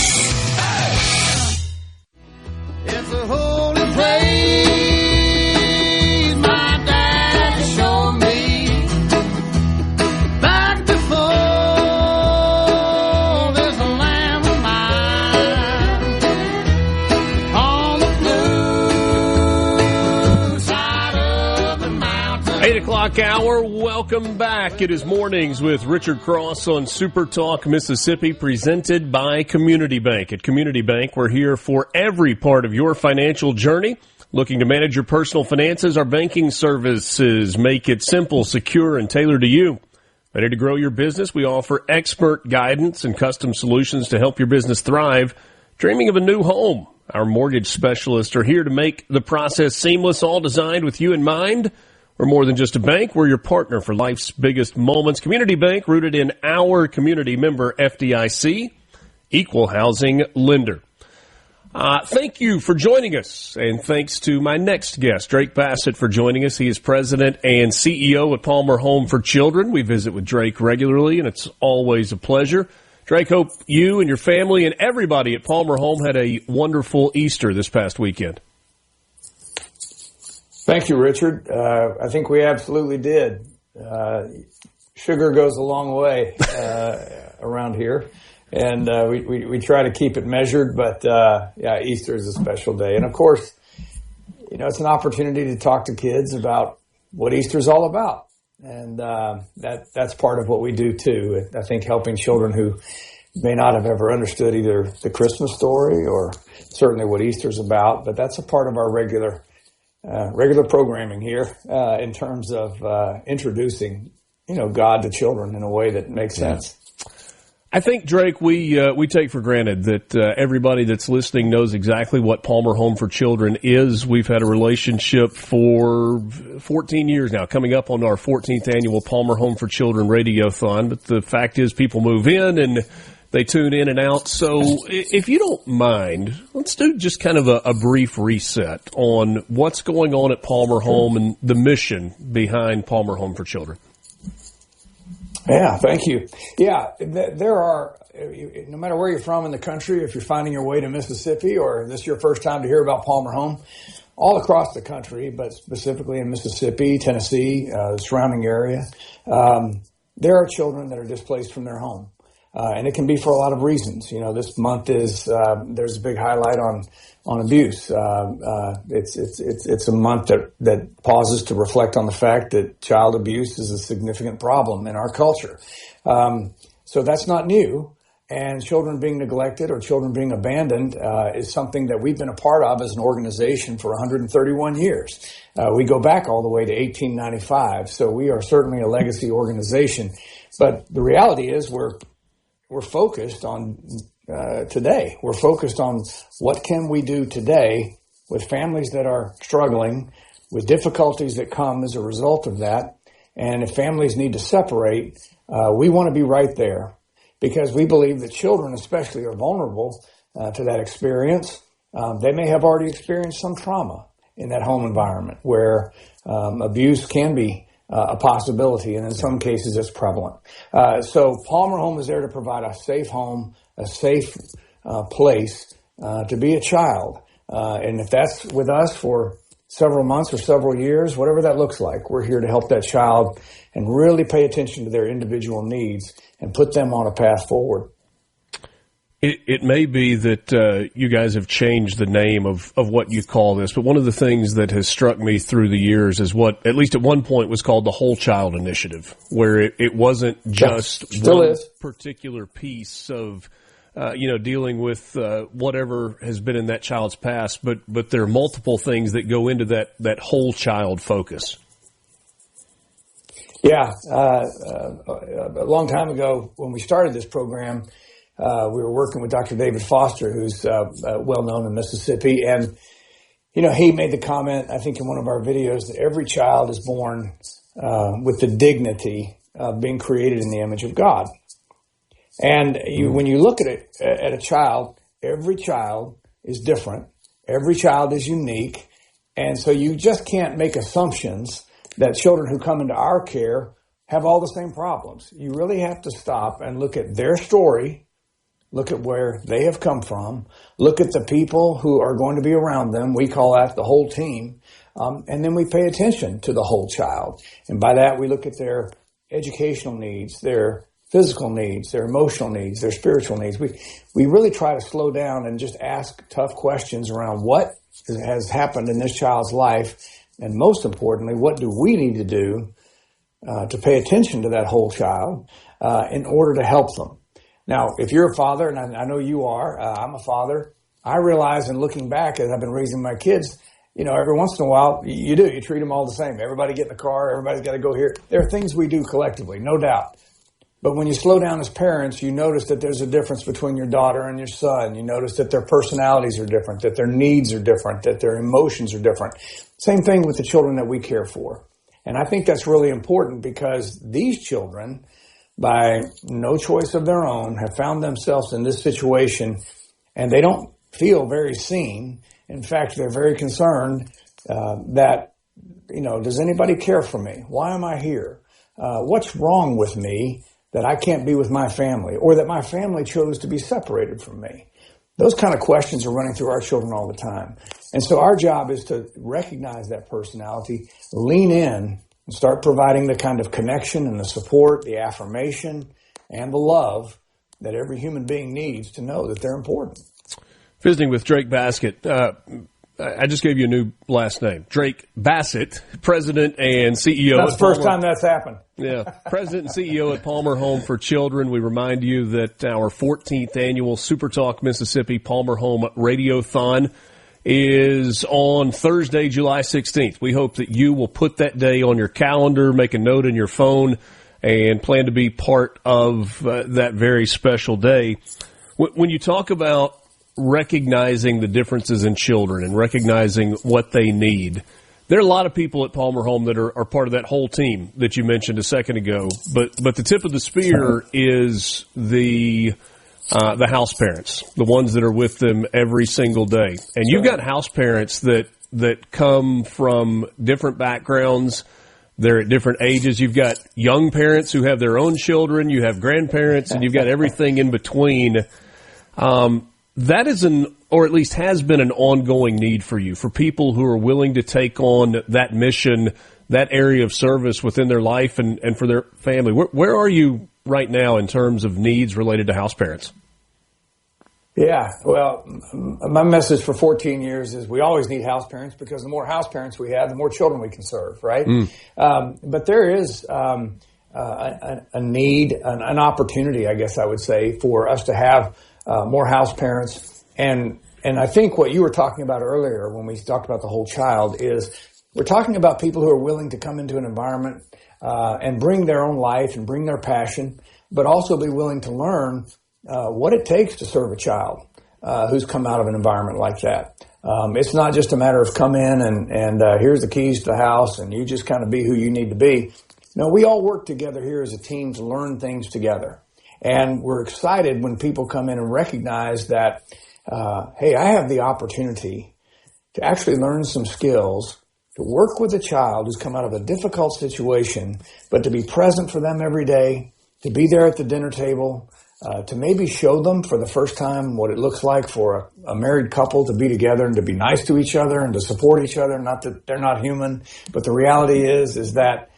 It's a holy place my dad showed me back before there's a lamb of mine on the blue side of the mountain. 8 o'clock hour, welcome back. It is Mornings with Richard Cross on Super Talk Mississippi, presented by Community Bank. At Community Bank, we're here for every part of your financial journey. Looking to manage your personal finances, our banking services make it simple, secure, and tailored to you. Ready to grow your business? We offer expert guidance and custom solutions to help your business thrive. Dreaming of a new home? Our mortgage specialists are here to make the process seamless, all designed with you in mind. We're more than just a bank. We're your partner for life's biggest moments. Community Bank, rooted in our community, member FDIC, equal housing lender. Thank you for joining us, and thanks to my next guest, Drake Bassett, for joining us. He is president and CEO at Palmer Home for Children. We visit with Drake regularly, and it's always a pleasure. Drake, hope you and your family and everybody at Palmer Home had a wonderful Easter this past weekend. Thank you, Richard. I think we absolutely did. Sugar goes a long way around here, and we try to keep it measured. But Easter is a special day, and of course, it's an opportunity to talk to kids about what Easter is all about, and that's part of what we do too. I think helping children who may not have ever understood either the Christmas story or certainly what Easter is about, but that's a part of our regular programming here in terms of introducing, God to children in a way that makes sense. I think, Drake, we take for granted that everybody that's listening knows exactly what Palmer Home for Children is. We've had a relationship for 14 years now, coming up on our 14th annual Palmer Home for Children Radiothon. But the fact is people move in and they tune in and out. So if you don't mind, let's do just kind of a brief reset on what's going on at Palmer Home and the mission behind Palmer Home for Children. Yeah, thank you. Yeah, there are no matter where you're from in the country, if you're finding your way to Mississippi or this is your first time to hear about Palmer Home, all across the country, but specifically in Mississippi, Tennessee, the surrounding area, there are children that are displaced from their home. And it can be for a lot of reasons. This month is, there's a big highlight on abuse. It's a month that pauses to reflect on the fact that child abuse is a significant problem in our culture. So that's not new. And children being neglected or children being abandoned is something that we've been a part of as an organization for 131 years. We go back all the way to 1895, so we are certainly a legacy organization. But the reality is we're focused on today. We're focused on what can we do today with families that are struggling, with difficulties that come as a result of that. And if families need to separate, we want to be right there. Because we believe that children especially are vulnerable to that experience. They may have already experienced some trauma in that home environment where abuse can be a possibility, and in some cases it's prevalent. So Palmer Home is there to provide a safe home, a safe place to be a child. And if that's with us for several months or several years, whatever that looks like, we're here to help that child and really pay attention to their individual needs and put them on a path forward. It may be that you guys have changed the name of what you call this, but one of the things that has struck me through the years is what, at least at one point, was called the Whole Child Initiative, where it wasn't just one particular piece of, dealing with whatever has been in that child's past, but there are multiple things that go into that whole child focus. Yeah. A long time ago, when we started this program, we were working with Dr. David Foster, who's well known in Mississippi. And, he made the comment, I think in one of our videos, that every child is born with the dignity of being created in the image of God. And when you look at a child, every child is different. Every child is unique. And so you just can't make assumptions that children who come into our care have all the same problems. You really have to stop and look at their story, look at where they have come from, look at the people who are going to be around them. We call that the whole team. And then we pay attention to the whole child. And by that, we look at their educational needs, their physical needs, their emotional needs, their spiritual needs. We really try to slow down and just ask tough questions around what has happened in this child's life. And most importantly, what do we need to do to pay attention to that whole child in order to help them? Now, if you're a father, and I know you are, I'm a father, I realize in looking back as I've been raising my kids, every once in a while, you treat them all the same. Everybody get in the car, everybody's got to go here. There are things we do collectively, no doubt. But when you slow down as parents, you notice that there's a difference between your daughter and your son. You notice that their personalities are different, that their needs are different, that their emotions are different. Same thing with the children that we care for. And I think that's really important because these children, by no choice of their own, have found themselves in this situation and they don't feel very seen. In fact, they're very concerned that, does anybody care for me? Why am I here? What's wrong with me that I can't be with my family or that my family chose to be separated from me? Those kind of questions are running through our children all the time. And so our job is to recognize that personality, lean in, and start providing the kind of connection and the support, the affirmation, and the love that every human being needs to know that they're important. Visiting with Drake Bassett. I just gave you a new last name. Drake Bassett, President and CEO. That's the first time that's happened. Yeah, President and CEO at Palmer Home for Children. We remind you that our 14th annual SuperTalk Mississippi Palmer Home Radiothon is on Thursday, July 16th. We hope that you will put that day on your calendar, make a note in your phone, and plan to be part of that very special day. When you talk about recognizing the differences in children and recognizing what they need, there are a lot of people at Palmer Home that are part of that whole team that you mentioned a second ago. But the tip of the spear is the house parents, the ones that are with them every single day. And you've got house parents that come from different backgrounds, They're at different ages. You've got young parents who have their own children. You have grandparents, and you've got everything in between. That is or at least has been an ongoing need for you, for people who are willing to take on that mission, that area of service within their life and for their family. Where are you right now in terms of needs related to house parents? Yeah, well, my message for 14 years is we always need house parents, because the more house parents we have, the more children we can serve, right? But there is a need, an opportunity, I guess I would say, for us to have more house parents. And I think what you were talking about earlier when we talked about the whole child is we're talking about people who are willing to come into an environment and bring their own life and bring their passion, but also be willing to learn what it takes to serve a child who's come out of an environment like that. It's not just a matter of come in and here's the keys to the house and you just kind of be who you need to be. No, we all work together here as a team to learn things together. And we're excited when people come in and recognize that, hey, I have the opportunity to actually learn some skills, to work with a child who's come out of a difficult situation, but to be present for them every day, to be there at the dinner table, to maybe show them for the first time what it looks like for a married couple to be together and to be nice to each other and to support each other. Not that they're not human, but the reality is that,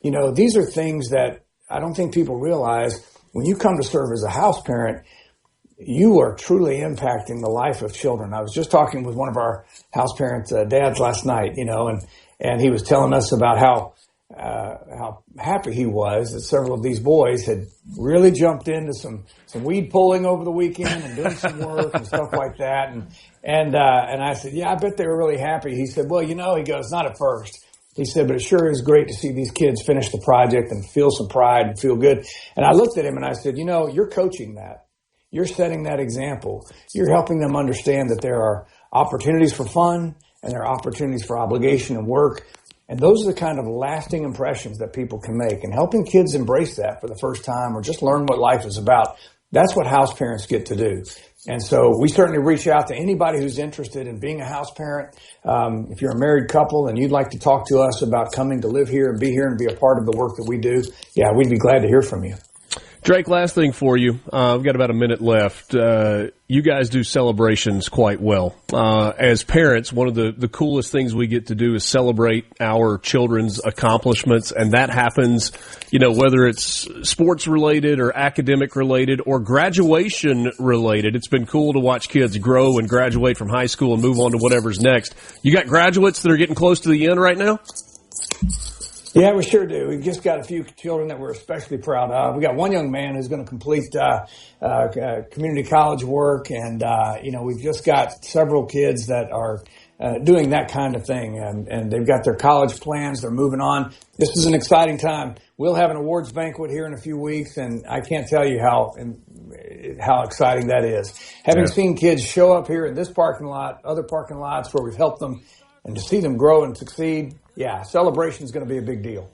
you know, these are things that I don't think people realize. When you come to serve as a house parent, you are truly impacting the life of children. I was just talking with one of our house parents' dads last night, you know, and he was telling us about how happy he was that several of these boys had really jumped into some weed pulling over the weekend and doing some work and stuff like that. And I said, yeah, I bet they were really happy. He said, well, you know, he goes, not at first. He said, but it sure is great to see these kids finish the project and feel some pride and feel good. And I looked at him and I said, you know, you're coaching that. You're setting that example. You're helping them understand that there are opportunities for fun and there are opportunities for obligation and work. And those are the kind of lasting impressions that people can make. And helping kids embrace that for the first time or just learn what life is about, that's what house parents get to do. And so we certainly reach out to anybody who's interested in being a house parent. If you're a married couple and you'd like to talk to us about coming to live here and be a part of the work that we do, yeah, we'd be glad to hear from you. Drake, last thing for you. We've got about a minute left. You guys do celebrations quite well. As parents, one of the coolest things we get to do is celebrate our children's accomplishments, and that happens, you know, whether it's sports related or academic related or graduation related. It's been cool to watch kids grow and graduate from high school and move on to whatever's next. You got graduates that are getting close to the end right now? Yeah, we sure do. We've just got a few children that we're especially proud of. We got one young man who's going to complete community college work, and you know, we've just got several kids that are doing that kind of thing, and they've got their college plans. They're moving on. This is an exciting time. We'll have an awards banquet here in a few weeks, and I can't tell you how exciting that is. Having seen kids show up here in this parking lot, other parking lots where we've helped them, and to see them grow and succeed. Yeah, celebration is going to be a big deal.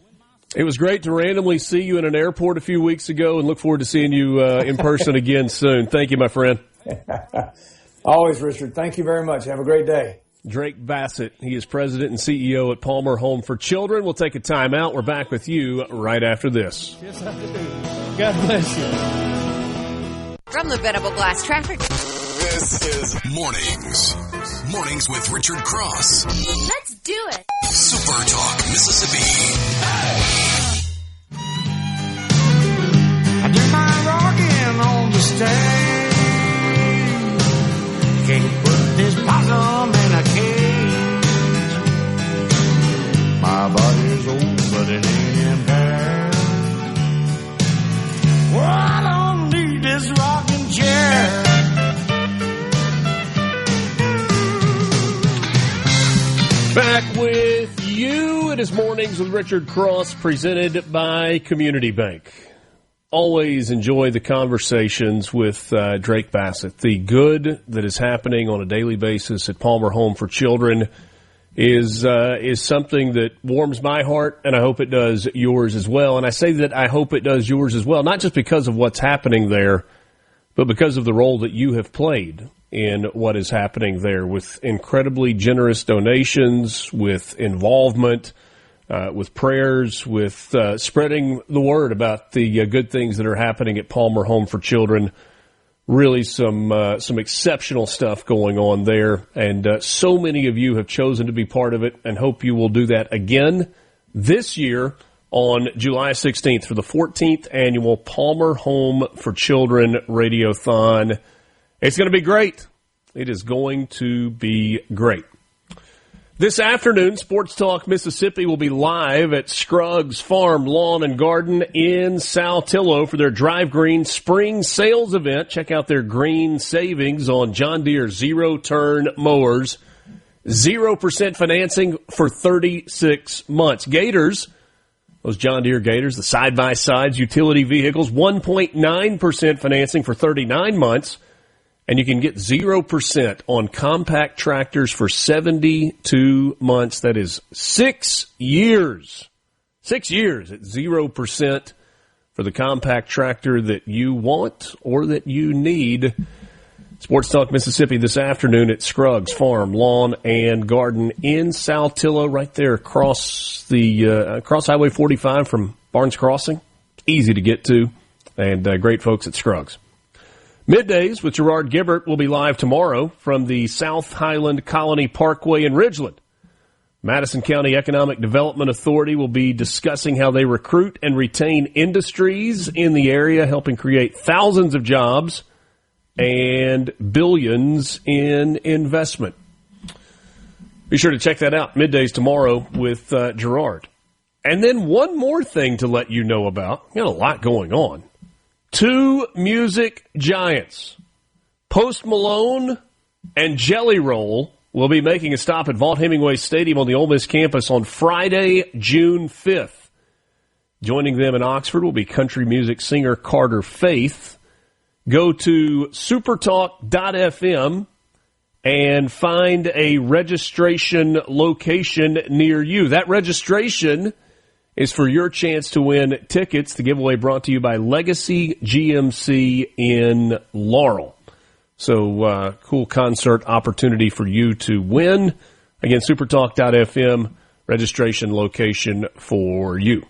It was great to randomly see you in an airport a few weeks ago and look forward to seeing you in person again soon. Thank you, my friend. Always, Richard. Thank you very much. Have a great day. Drake Bassett, he is president and CEO at Palmer Home for Children. We'll take a time out. We're back with you right after this. Yes, I do. God bless you. From the Venable Glass Traffic. This is Mornings with Richard Cross. Let's do it. Super Talk, Mississippi. I do my rocking on the stage. Can't put this possum in a cage. My body's old, but it ain't impaired. Well, I don't need this rocking chair. Back with you. It is Mornings with Richard Cross, presented by Community Bank. Always enjoy the conversations with Drake Bassett. The good that is happening on a daily basis at Palmer Home for Children is something that warms my heart, and I hope it does yours as well. And I say that I hope it does yours as well, not just because of what's happening there, but because of the role that you have played in what is happening there with incredibly generous donations, with involvement, with prayers, with spreading the word about the good things that are happening at Palmer Home for Children. Really some exceptional stuff going on there, and so many of you have chosen to be part of it, and hope you will do that again this year on July 16th for the 14th annual Palmer Home for Children Radiothon. It's going to be great. It is going to be great. This afternoon, Sports Talk Mississippi will be live at Scruggs Farm, Lawn and Garden in Saltillo for their Drive Green Spring Sales Event. Check out their green savings on John Deere zero-turn mowers. 0% financing for 36 months. Gators, those John Deere Gators, the side-by-sides, utility vehicles, 1.9% financing for 39 months. And you can get 0% on compact tractors for 72 months. That is 6 years. 6 years at 0% for the compact tractor that you want or that you need. Sports Talk Mississippi this afternoon at Scruggs Farm, Lawn and Garden in Saltillo, right there across Highway 45 from Barnes Crossing. Easy to get to, and great folks at Scruggs. Middays with Gerard Gibbert will be live tomorrow from the South Highland Colony Parkway in Ridgeland. Madison County Economic Development Authority will be discussing how they recruit and retain industries in the area, helping create thousands of jobs and billions in investment. Be sure to check that out. Middays tomorrow with Gerard. And then one more thing to let you know about. Got a lot going on. Two music giants, Post Malone and Jelly Roll, will be making a stop at Vaught Hemingway Stadium on the Ole Miss campus on Friday, June 5th. Joining them in Oxford will be country music singer Carter Faith. Go to supertalk.fm and find a registration location near you. That registration is for your chance to win tickets. The giveaway brought to you by Legacy GMC in Laurel. So, cool concert opportunity for you to win. Again, supertalk.fm, registration location for you.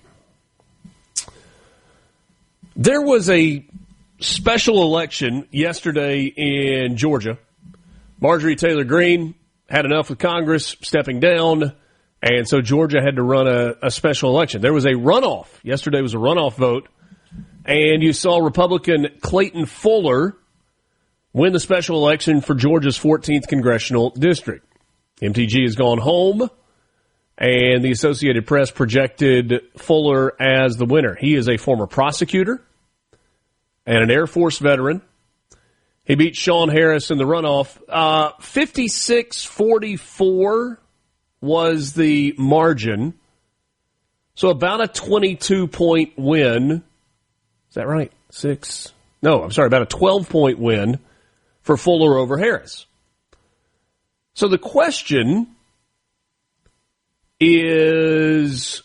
There was a special election yesterday in Georgia. Marjorie Taylor Greene had enough with Congress, stepping down. And so Georgia had to run a special election. There was a runoff. Yesterday was a runoff vote. And you saw Republican Clayton Fuller win the special election for Georgia's 14th congressional district. MTG has gone home, and the Associated Press projected Fuller as the winner. He is a former prosecutor and an Air Force veteran. He beat Sean Harris in the runoff. 56-44 was the margin. So about a 22-point win. Is that right? About a 12-point win for Fuller over Harris. So the question is,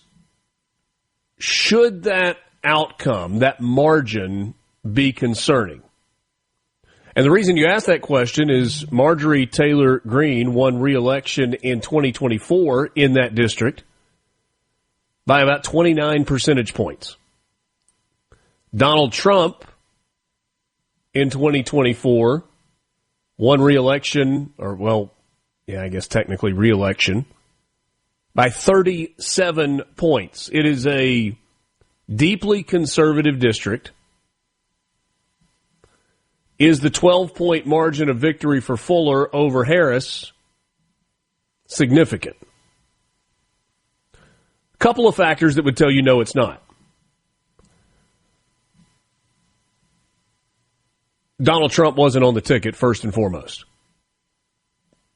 should that outcome, that margin, be concerning? And the reason you ask that question is Marjorie Taylor Greene won re-election in 2024 in that district by about 29 percentage points. Donald Trump in 2024 won re-election, technically re-election, by 37 points. It is a deeply conservative district. Is the 12-point margin of victory for Fuller over Harris significant? A couple of factors that would tell you no, it's not. Donald Trump wasn't on the ticket, first and foremost.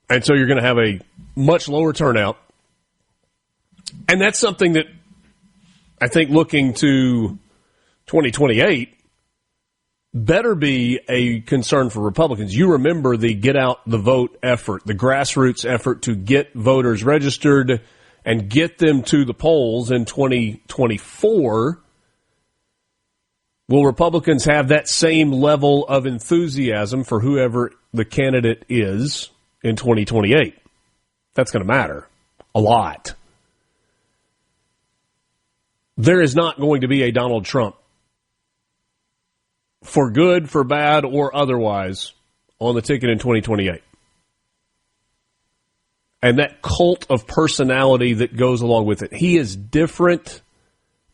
And so you're going to have a much lower turnout. And that's something that I think looking to 2028 better be a concern for Republicans. You remember the get out the vote effort, the grassroots effort to get voters registered and get them to the polls in 2024. Will Republicans have that same level of enthusiasm for whoever the candidate is in 2028? That's going to matter a lot. there is not going to be a Donald Trump, for good, for bad, or otherwise, on the ticket in 2028. And that cult of personality that goes along with it. He is different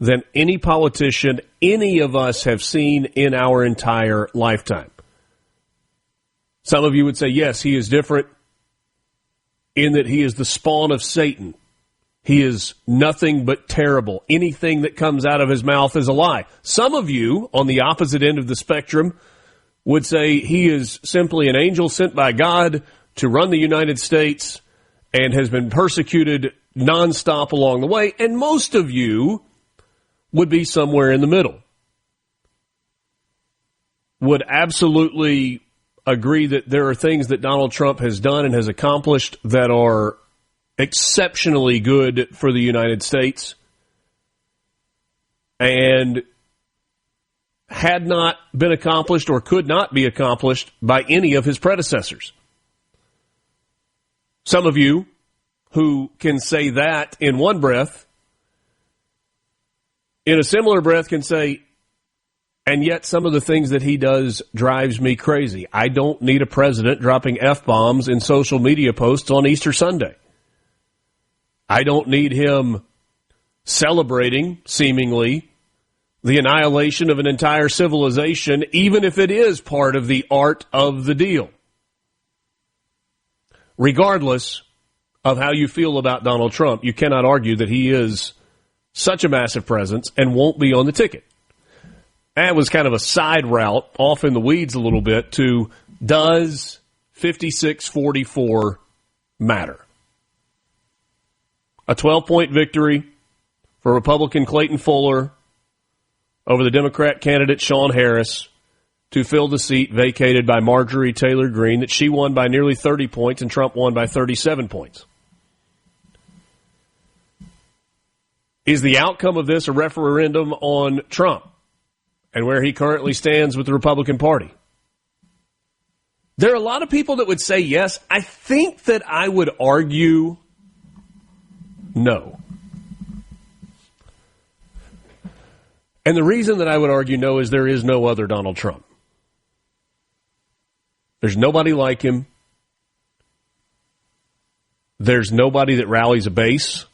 than any politician any of us have seen in our entire lifetime. Some of you would say, yes, he is different in that he is the spawn of Satan. He is nothing but terrible. Anything that comes out of his mouth is a lie. Some of you, on the opposite end of the spectrum, would say he is simply an angel sent by God to run the United States and has been persecuted nonstop along the way. And most of you would be somewhere in the middle. Would absolutely agree that there are things that Donald Trump has done and has accomplished that are exceptionally good for the United States and had not been accomplished or could not be accomplished by any of his predecessors. Some of you who can say that in one breath, in a similar breath can say, and yet some of the things that he does drives me crazy. I don't need a president dropping F-bombs in social media posts on Easter Sunday. I don't need him celebrating, seemingly, the annihilation of an entire civilization, even if it is part of the art of the deal. Regardless of how you feel about Donald Trump, you cannot argue that he is such a massive presence and won't be on the ticket. That was kind of a side route, off in the weeds a little bit, to does 56-44 matter? A 12-point victory for Republican Clayton Fuller over the Democrat candidate Sean Harris to fill the seat vacated by Marjorie Taylor Greene, that she won by nearly 30 points and Trump won by 37 points. Is the outcome of this a referendum on Trump and where he currently stands with the Republican Party? There are a lot of people that would say yes. I think that I would argue no. And the reason that I would argue no is there is no other Donald Trump. There's nobody like him. There's nobody that rallies a base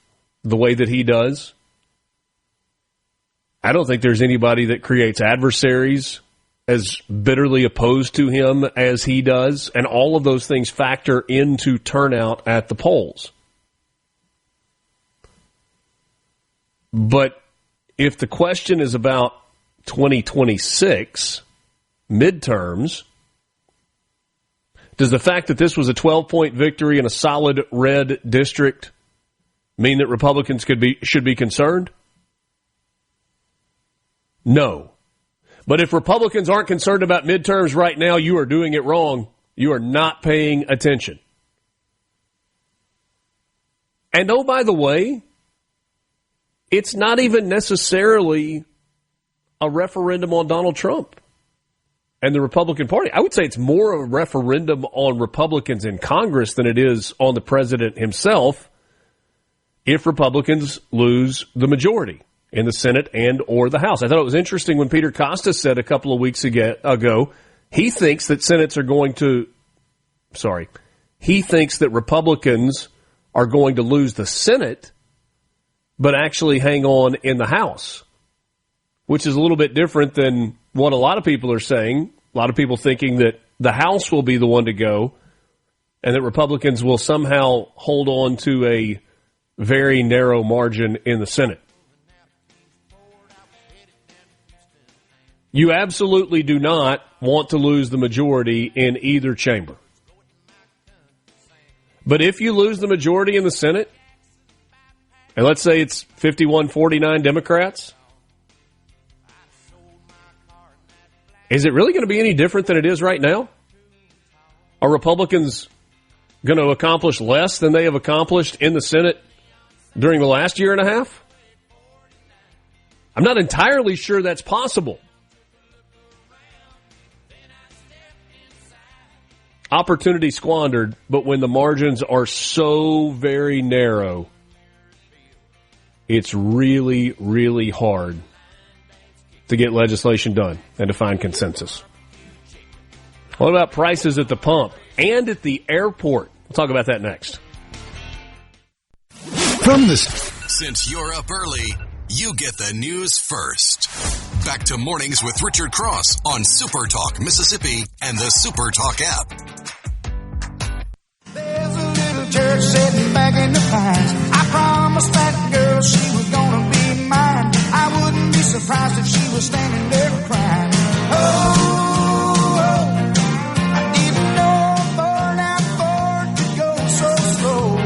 the way that he does. I don't think there's anybody that creates adversaries as bitterly opposed to him as he does, and all of those things factor into turnout at the polls. But if the question is about 2026 midterms, does the fact that this was a 12-point victory in a solid red district mean that Republicans should be concerned? No. But if Republicans aren't concerned about midterms right now, you are doing it wrong. You are not paying attention. And oh, by the way, it's not even necessarily a referendum on Donald Trump and the Republican Party. I would say it's more a referendum on Republicans in Congress than it is on the president himself if Republicans lose the majority in the Senate and or the House. I thought it was interesting when Peter Costa said a couple of weeks ago, he thinks that he thinks that Republicans are going to lose the Senate, but actually hang on in the House, which is a little bit different than what a lot of people are saying. A lot of people thinking that the House will be the one to go and that Republicans will somehow hold on to a very narrow margin in the Senate. You absolutely do not want to lose the majority in either chamber. But if you lose the majority in the Senate, and let's say it's 51-49 Democrats, is it really going to be any different than it is right now? Are Republicans going to accomplish less than they have accomplished in the Senate during the last year and a half? I'm not entirely sure that's possible. Opportunity squandered, but when the margins are so very narrow, it's really, really hard to get legislation done and to find consensus. What about prices at the pump and at the airport? We'll talk about that next. Since you're up early, you get the news first. Back to Mornings with Richard Cross on SuperTalk Mississippi and the SuperTalk app. There's a little church sitting back in the pines. I promised that girl she was gonna be mine. I wouldn't be surprised if she was standing there crying. I didn't know far enough for it to go so slow.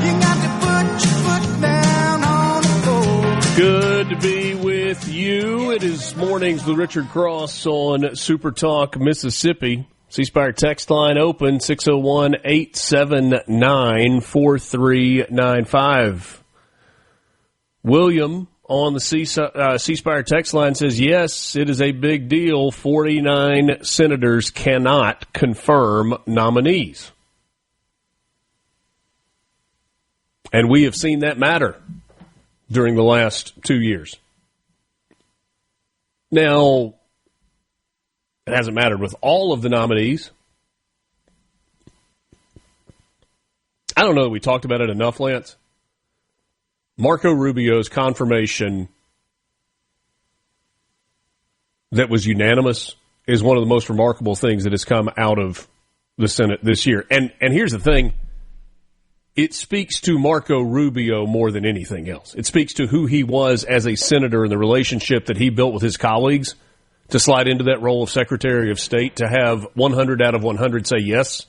You got to put your foot down on the floor. Good to be with you. It is Mornings with Richard Cross on Super Talk Mississippi. C Spire text line open 601-879-4395. William on the C Spire text line says, yes, it is a big deal. 49 senators cannot confirm nominees. And we have seen that matter during the last 2 years. Now, it hasn't mattered with all of the nominees. I don't know that we talked about it enough, Lance. Marco Rubio's confirmation that was unanimous is one of the most remarkable things that has come out of the Senate this year. And here's the thing. It speaks to Marco Rubio more than anything else. It speaks to who he was as a senator and the relationship that he built with his colleagues to slide into that role of Secretary of State, to have 100 out of 100 say yes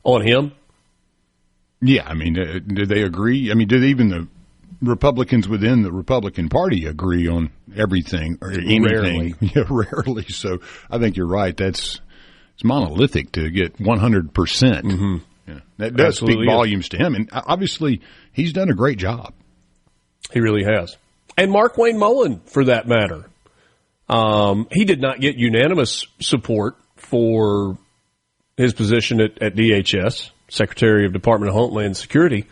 on him. Yeah, I mean, do they agree? I mean, did even the Republicans within the Republican Party agree on everything or anything? Rarely. Yeah, rarely. So I think you're right. It's monolithic to get 100%. Mm-hmm. Yeah, that does Absolutely speak volumes to him, and obviously he's done a great job. He really has. And Mark Wayne Mullen, for that matter. He did not get unanimous support for his position at DHS, Secretary of Department of Homeland Security,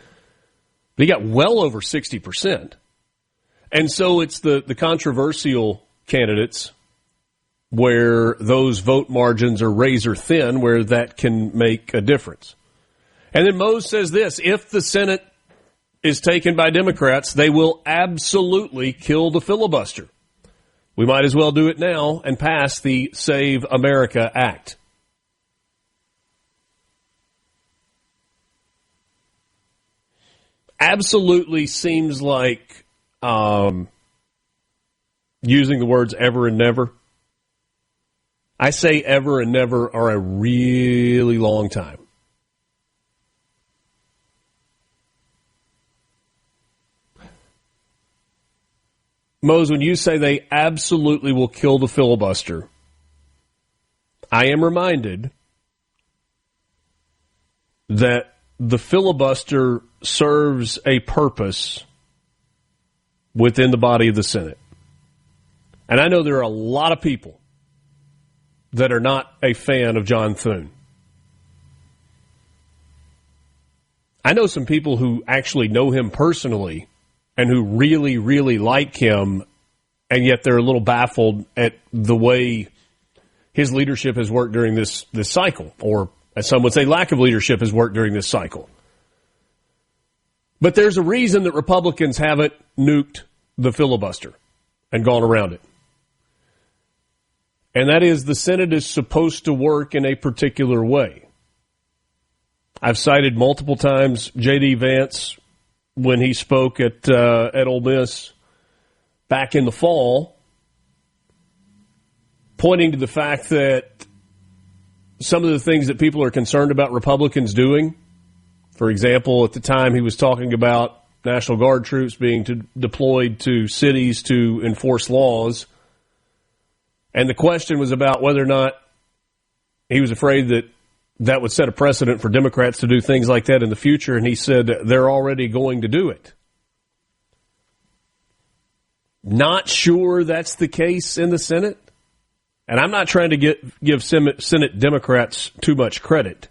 but he got well over 60%. And so it's the controversial candidates where those vote margins are razor thin, where that can make a difference. And then Mose says this: if the Senate is taken by Democrats, they will absolutely kill the filibuster. We might as well do it now and pass the Save America Act. Absolutely seems like using the words ever and never. I say ever and never are a really long time. Mose, when you say they absolutely will kill the filibuster, I am reminded that the filibuster serves a purpose within the body of the Senate. And I know there are a lot of people that are not a fan of John Thune. I know some people who actually know him personally and who really, really like him, and yet they're a little baffled at the way his leadership has worked during this cycle, or as some would say, lack of leadership has worked during this cycle. But there's a reason that Republicans haven't nuked the filibuster and gone around it. And that is, the Senate is supposed to work in a particular way. I've cited multiple times J.D. Vance when he spoke at Ole Miss back in the fall, pointing to the fact that some of the things that people are concerned about Republicans doing, for example, at the time he was talking about National Guard troops being deployed to cities to enforce laws, and the question was about whether or not he was afraid that that would set a precedent for Democrats to do things like that in the future, and he said they're already going to do it. Not sure that's the case in the Senate, and I'm not trying to give Senate Democrats too much credit.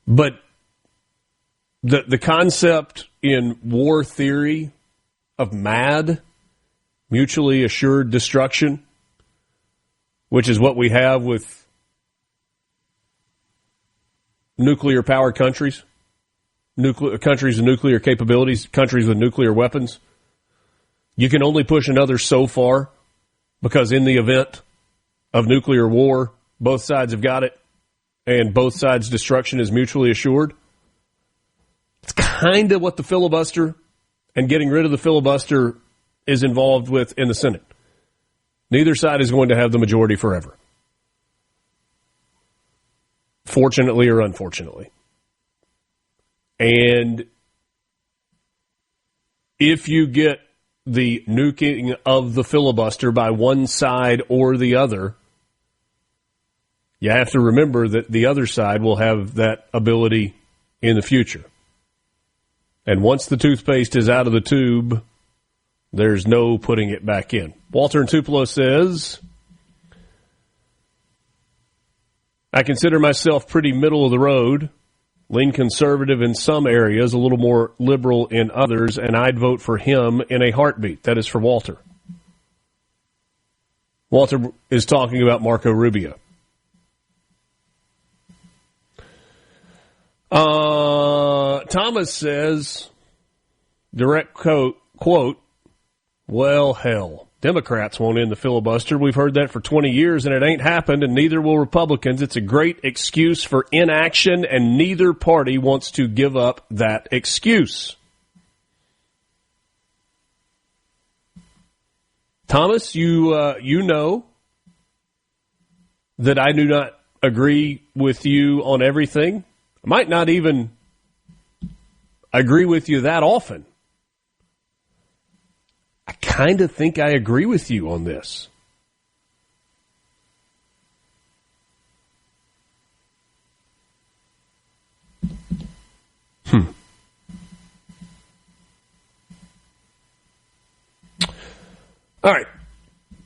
But the concept in war theory of MAD, mutually assured destruction, which is what we have with nuclear-powered countries, countries with nuclear capabilities, countries with nuclear weapons. You can only push another so far because in the event of nuclear war, both sides have got it, and both sides' destruction is mutually assured. It's kind of what the filibuster and getting rid of the filibuster is involved with in the Senate. Neither side is going to have the majority forever, fortunately or unfortunately. And if you get the nuking of the filibuster by one side or the other, you have to remember that the other side will have that ability in the future. And once the toothpaste is out of the tube, there's no putting it back in. Walter in Tupelo says, I consider myself pretty middle of the road, lean conservative in some areas, a little more liberal in others, and I'd vote for him in a heartbeat. That is for Walter. Walter is talking about Marco Rubio. Thomas says, direct quote, well, hell, Democrats won't end the filibuster. We've heard that for 20 years, and it ain't happened, and neither will Republicans. It's a great excuse for inaction, and neither party wants to give up that excuse. Thomas, you know that I do not agree with you on everything. I might not even agree with you that often. I kind of think I agree with you on this. All right.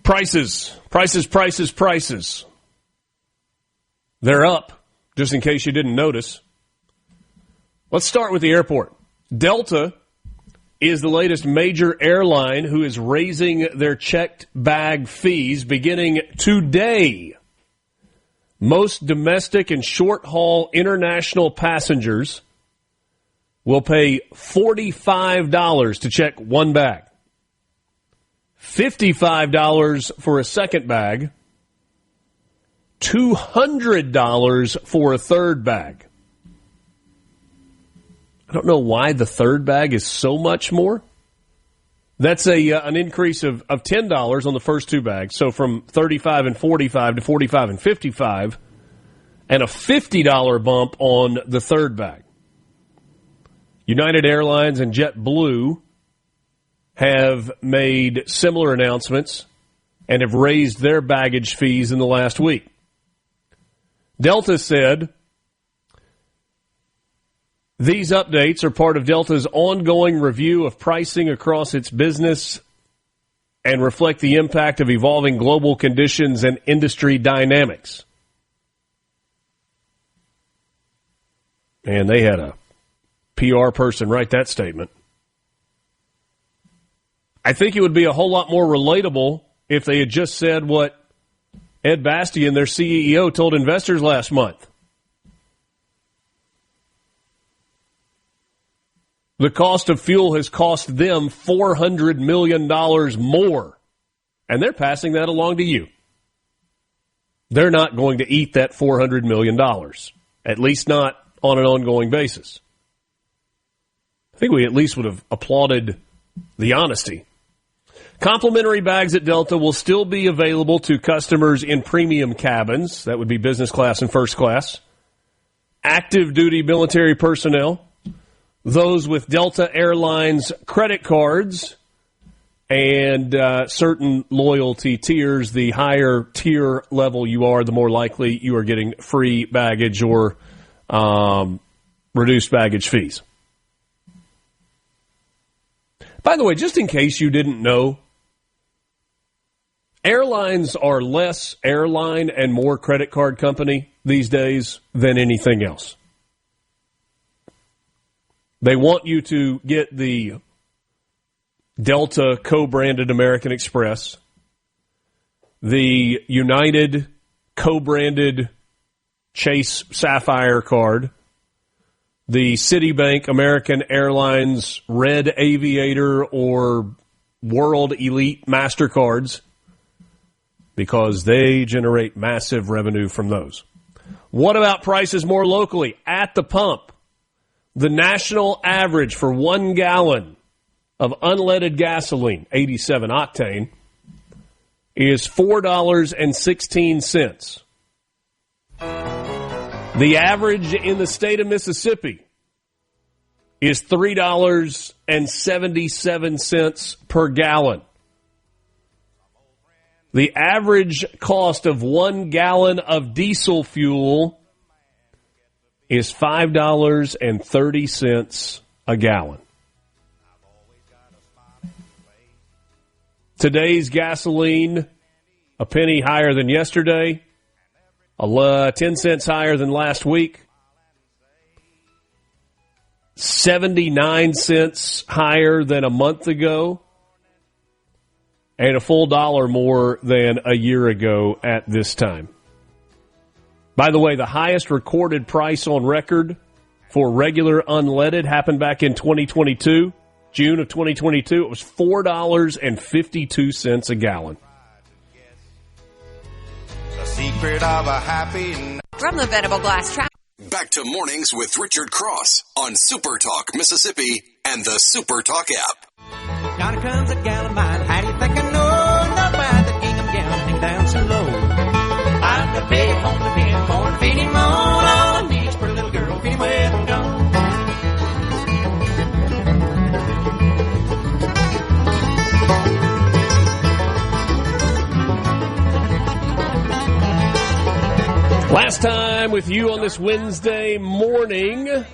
Prices. They're up, just in case you didn't notice. Let's start with the airport. Delta is the latest major airline who is raising their checked bag fees beginning today. Most domestic and short-haul international passengers will pay $45 to check one bag, $55 for a second bag, $200 for a third bag. I don't know why the third bag is so much more. That's an increase of $10 on the first two bags. So from $35 and $45 to $45 and $55, and a $50 bump on the third bag. United Airlines and JetBlue have made similar announcements and have raised their baggage fees in the last week. Delta said these updates are part of Delta's ongoing review of pricing across its business and reflect the impact of evolving global conditions and industry dynamics. And they had a PR person write that statement. I think it would be a whole lot more relatable if they had just said what Ed Bastian, their CEO, told investors last month. The cost of fuel has cost them $400 million more, and they're passing that along to you. They're not going to eat that $400 million, at least not on an ongoing basis. I think we at least would have applauded the honesty. Complimentary bags at Delta will still be available to customers in premium cabins. That would be business class and first class. Active duty military personnel. Those with Delta Airlines credit cards and certain loyalty tiers. The higher tier level you are, the more likely you are getting free baggage or reduced baggage fees. By the way, just in case you didn't know, airlines are less airline and more credit card company these days than anything else. They want you to get the Delta co-branded American Express, the United co-branded Chase Sapphire card, the Citibank American Airlines Red Aviator or World Elite MasterCards, because they generate massive revenue from those. What about prices more locally? At the pump, the national average for 1 gallon of unleaded gasoline, 87 octane, is $4.16. The average in the state of Mississippi is $3.77 per gallon. The average cost of 1 gallon of diesel fuel is $5.30 a gallon. Today's gasoline, a penny higher than yesterday, 10 cents higher than last week, 79 cents higher than a month ago, and a full $1 more than a year ago at this time. By the way, the highest recorded price on record for regular unleaded happened back in 2022, June of 2022. It was $4.52 a gallon. The secret of a happy... From the Venable Glass Traffic. Back to Mornings with Richard Cross on SuperTalk Mississippi and the SuperTalk app. Yonder comes a gal of mine. How do you think I know? Not by the gingham gown, hang down so low. I'm the big home to be corn, feed him on. All I need is for a little girl, feed him with a gun. Last time with you on this Wednesday morning.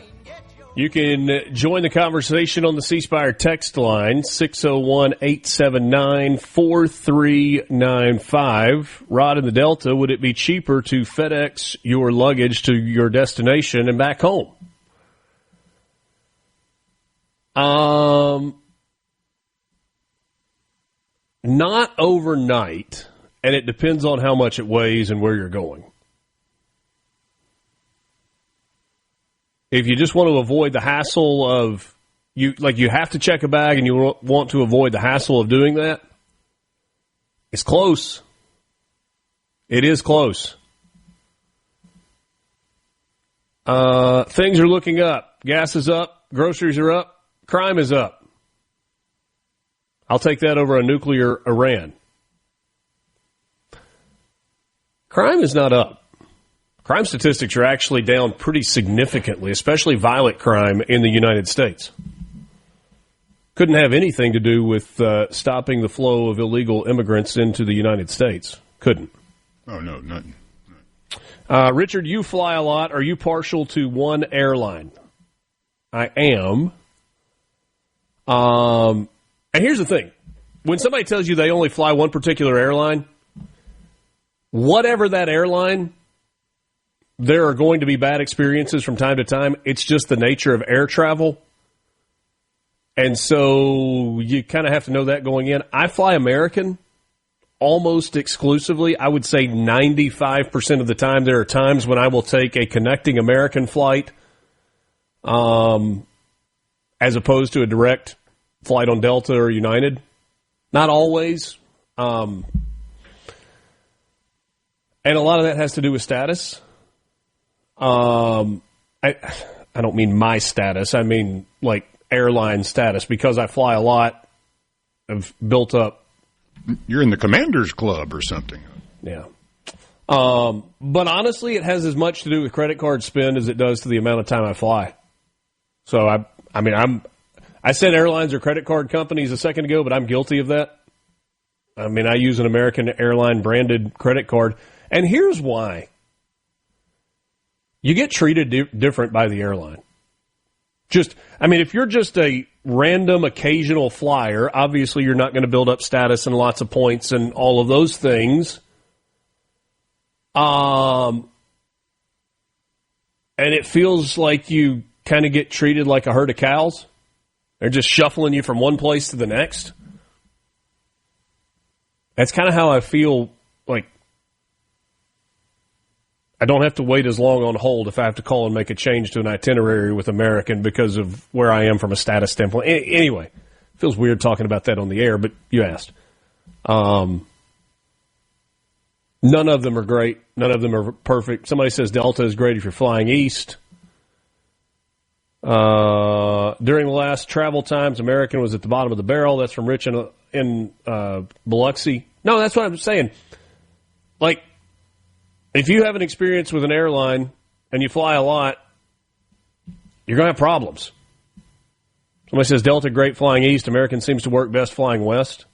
You can join the conversation on the C Spire text line, 601-879-4395. Rod in the Delta, would it be cheaper to FedEx your luggage to your destination and back home? Not overnight, and it depends on how much it weighs and where you're going. If you just want to avoid the hassle of, you have to check a bag and you want to avoid the hassle of doing that, it's close. It is close. Things are looking up. Gas is up. Groceries are up. Crime is up. I'll take that over a nuclear Iran. Crime is not up. Crime statistics are actually down pretty significantly, especially violent crime in the United States. Couldn't have anything to do with stopping the flow of illegal immigrants into the United States. Couldn't. Oh, no, nothing. Richard, you fly a lot. Are you partial to one airline? I am. And here's the thing. When somebody tells you they only fly one particular airline, whatever that airline, there are going to be bad experiences from time to time. It's just the nature of air travel. And so you kind of have to know that going in. I fly American almost exclusively. I would say 95% of the time. There are times when I will take a connecting American flight as opposed to a direct flight on Delta or United. Not always. And a lot of that has to do with status. I don't mean my status. I mean like airline status, because I fly a lot. I've built up. You're in the Commander's Club or something. Yeah. But honestly, it has as much to do with credit card spend as it does to the amount of time I fly. So I said airlines are credit card companies a second ago, but I'm guilty of that. I mean, I use an American airline branded credit card, and here's why. You get treated different by the airline. If you're just a random occasional flyer, obviously you're not going to build up status and lots of points and all of those things. And it feels like you kind of get treated like a herd of cows? They're just shuffling you from one place to the next? That's kind of how I feel like I don't have to wait as long on hold if I have to call and make a change to an itinerary with American because of where I am from a status standpoint. Anyway, it feels weird talking about that on the air, but you asked. None of them are great. None of them are perfect. Somebody says Delta is great if you're flying east. During the last travel times, American was at the bottom of the barrel. That's from Rich in Biloxi. No, that's what I'm saying. Like, if you have an experience with an airline and you fly a lot, you're going to have problems. Somebody says Delta great flying east. American seems to work best flying west.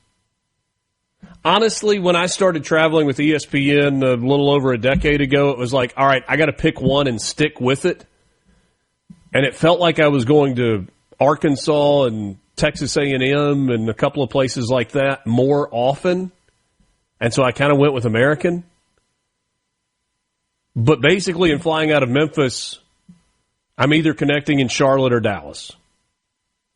Honestly, when I started traveling with ESPN a little over a decade ago, it was like, all right, I got to pick one and stick with it. And it felt like I was going to Arkansas and Texas A&M and a couple of places like that more often. And so I kind of went with American. But basically in flying out of Memphis, I'm either connecting in Charlotte or Dallas.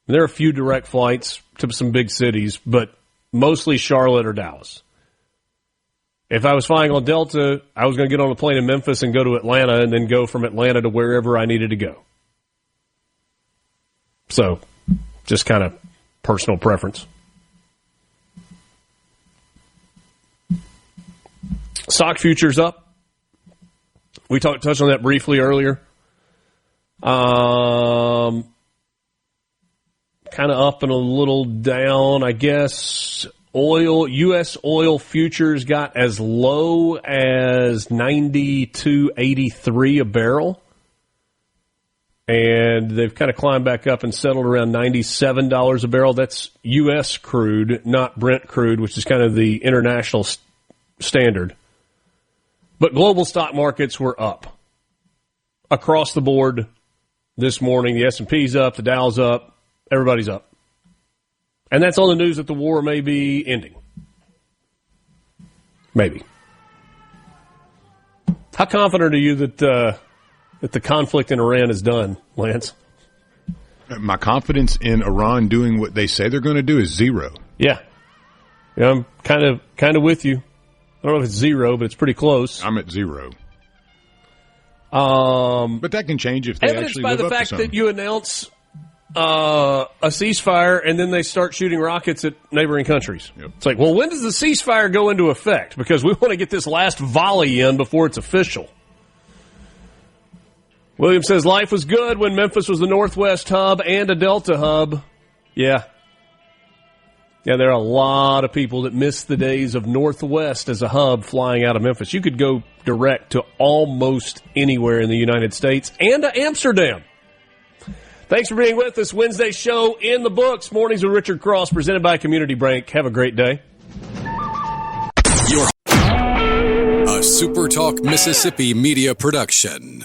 There are a few direct flights to some big cities, but mostly Charlotte or Dallas. If I was flying on Delta, I was going to get on a plane in Memphis and go to Atlanta and then go from Atlanta to wherever I needed to go. So, just kind of personal preference. Stock futures up. We touched on that briefly earlier. Kind of up and a little down, I guess. U.S. oil futures got as low as $92.83 a barrel. And they've kind of climbed back up and settled around $97 a barrel. That's U.S. crude, not Brent crude, which is kind of the international standard. But global stock markets were up across the board this morning. The S&P's up, the Dow's up, everybody's up. And that's on the news that the war may be ending. Maybe. How confident are you that the conflict in Iran is done, Lance? My confidence in Iran doing what they say they're going to do is zero. Yeah. I'm kind of with you. I don't know if it's zero, but it's pretty close. I'm at zero. But that can change if they actually live up to something. Evidenced by the fact that you announce a ceasefire and then they start shooting rockets at neighboring countries. Yep. It's like, well, when does the ceasefire go into effect? Because we want to get this last volley in before it's official. William says life was good when Memphis was the Northwest hub and a Delta hub. Yeah. Yeah, there are a lot of people that miss the days of Northwest as a hub flying out of Memphis. You could go direct to almost anywhere in the United States and to Amsterdam. Thanks for being with us. Wednesday show in the books. Mornings with Richard Cross, presented by Community Bank. Have a great day. A SuperTalk Mississippi media production.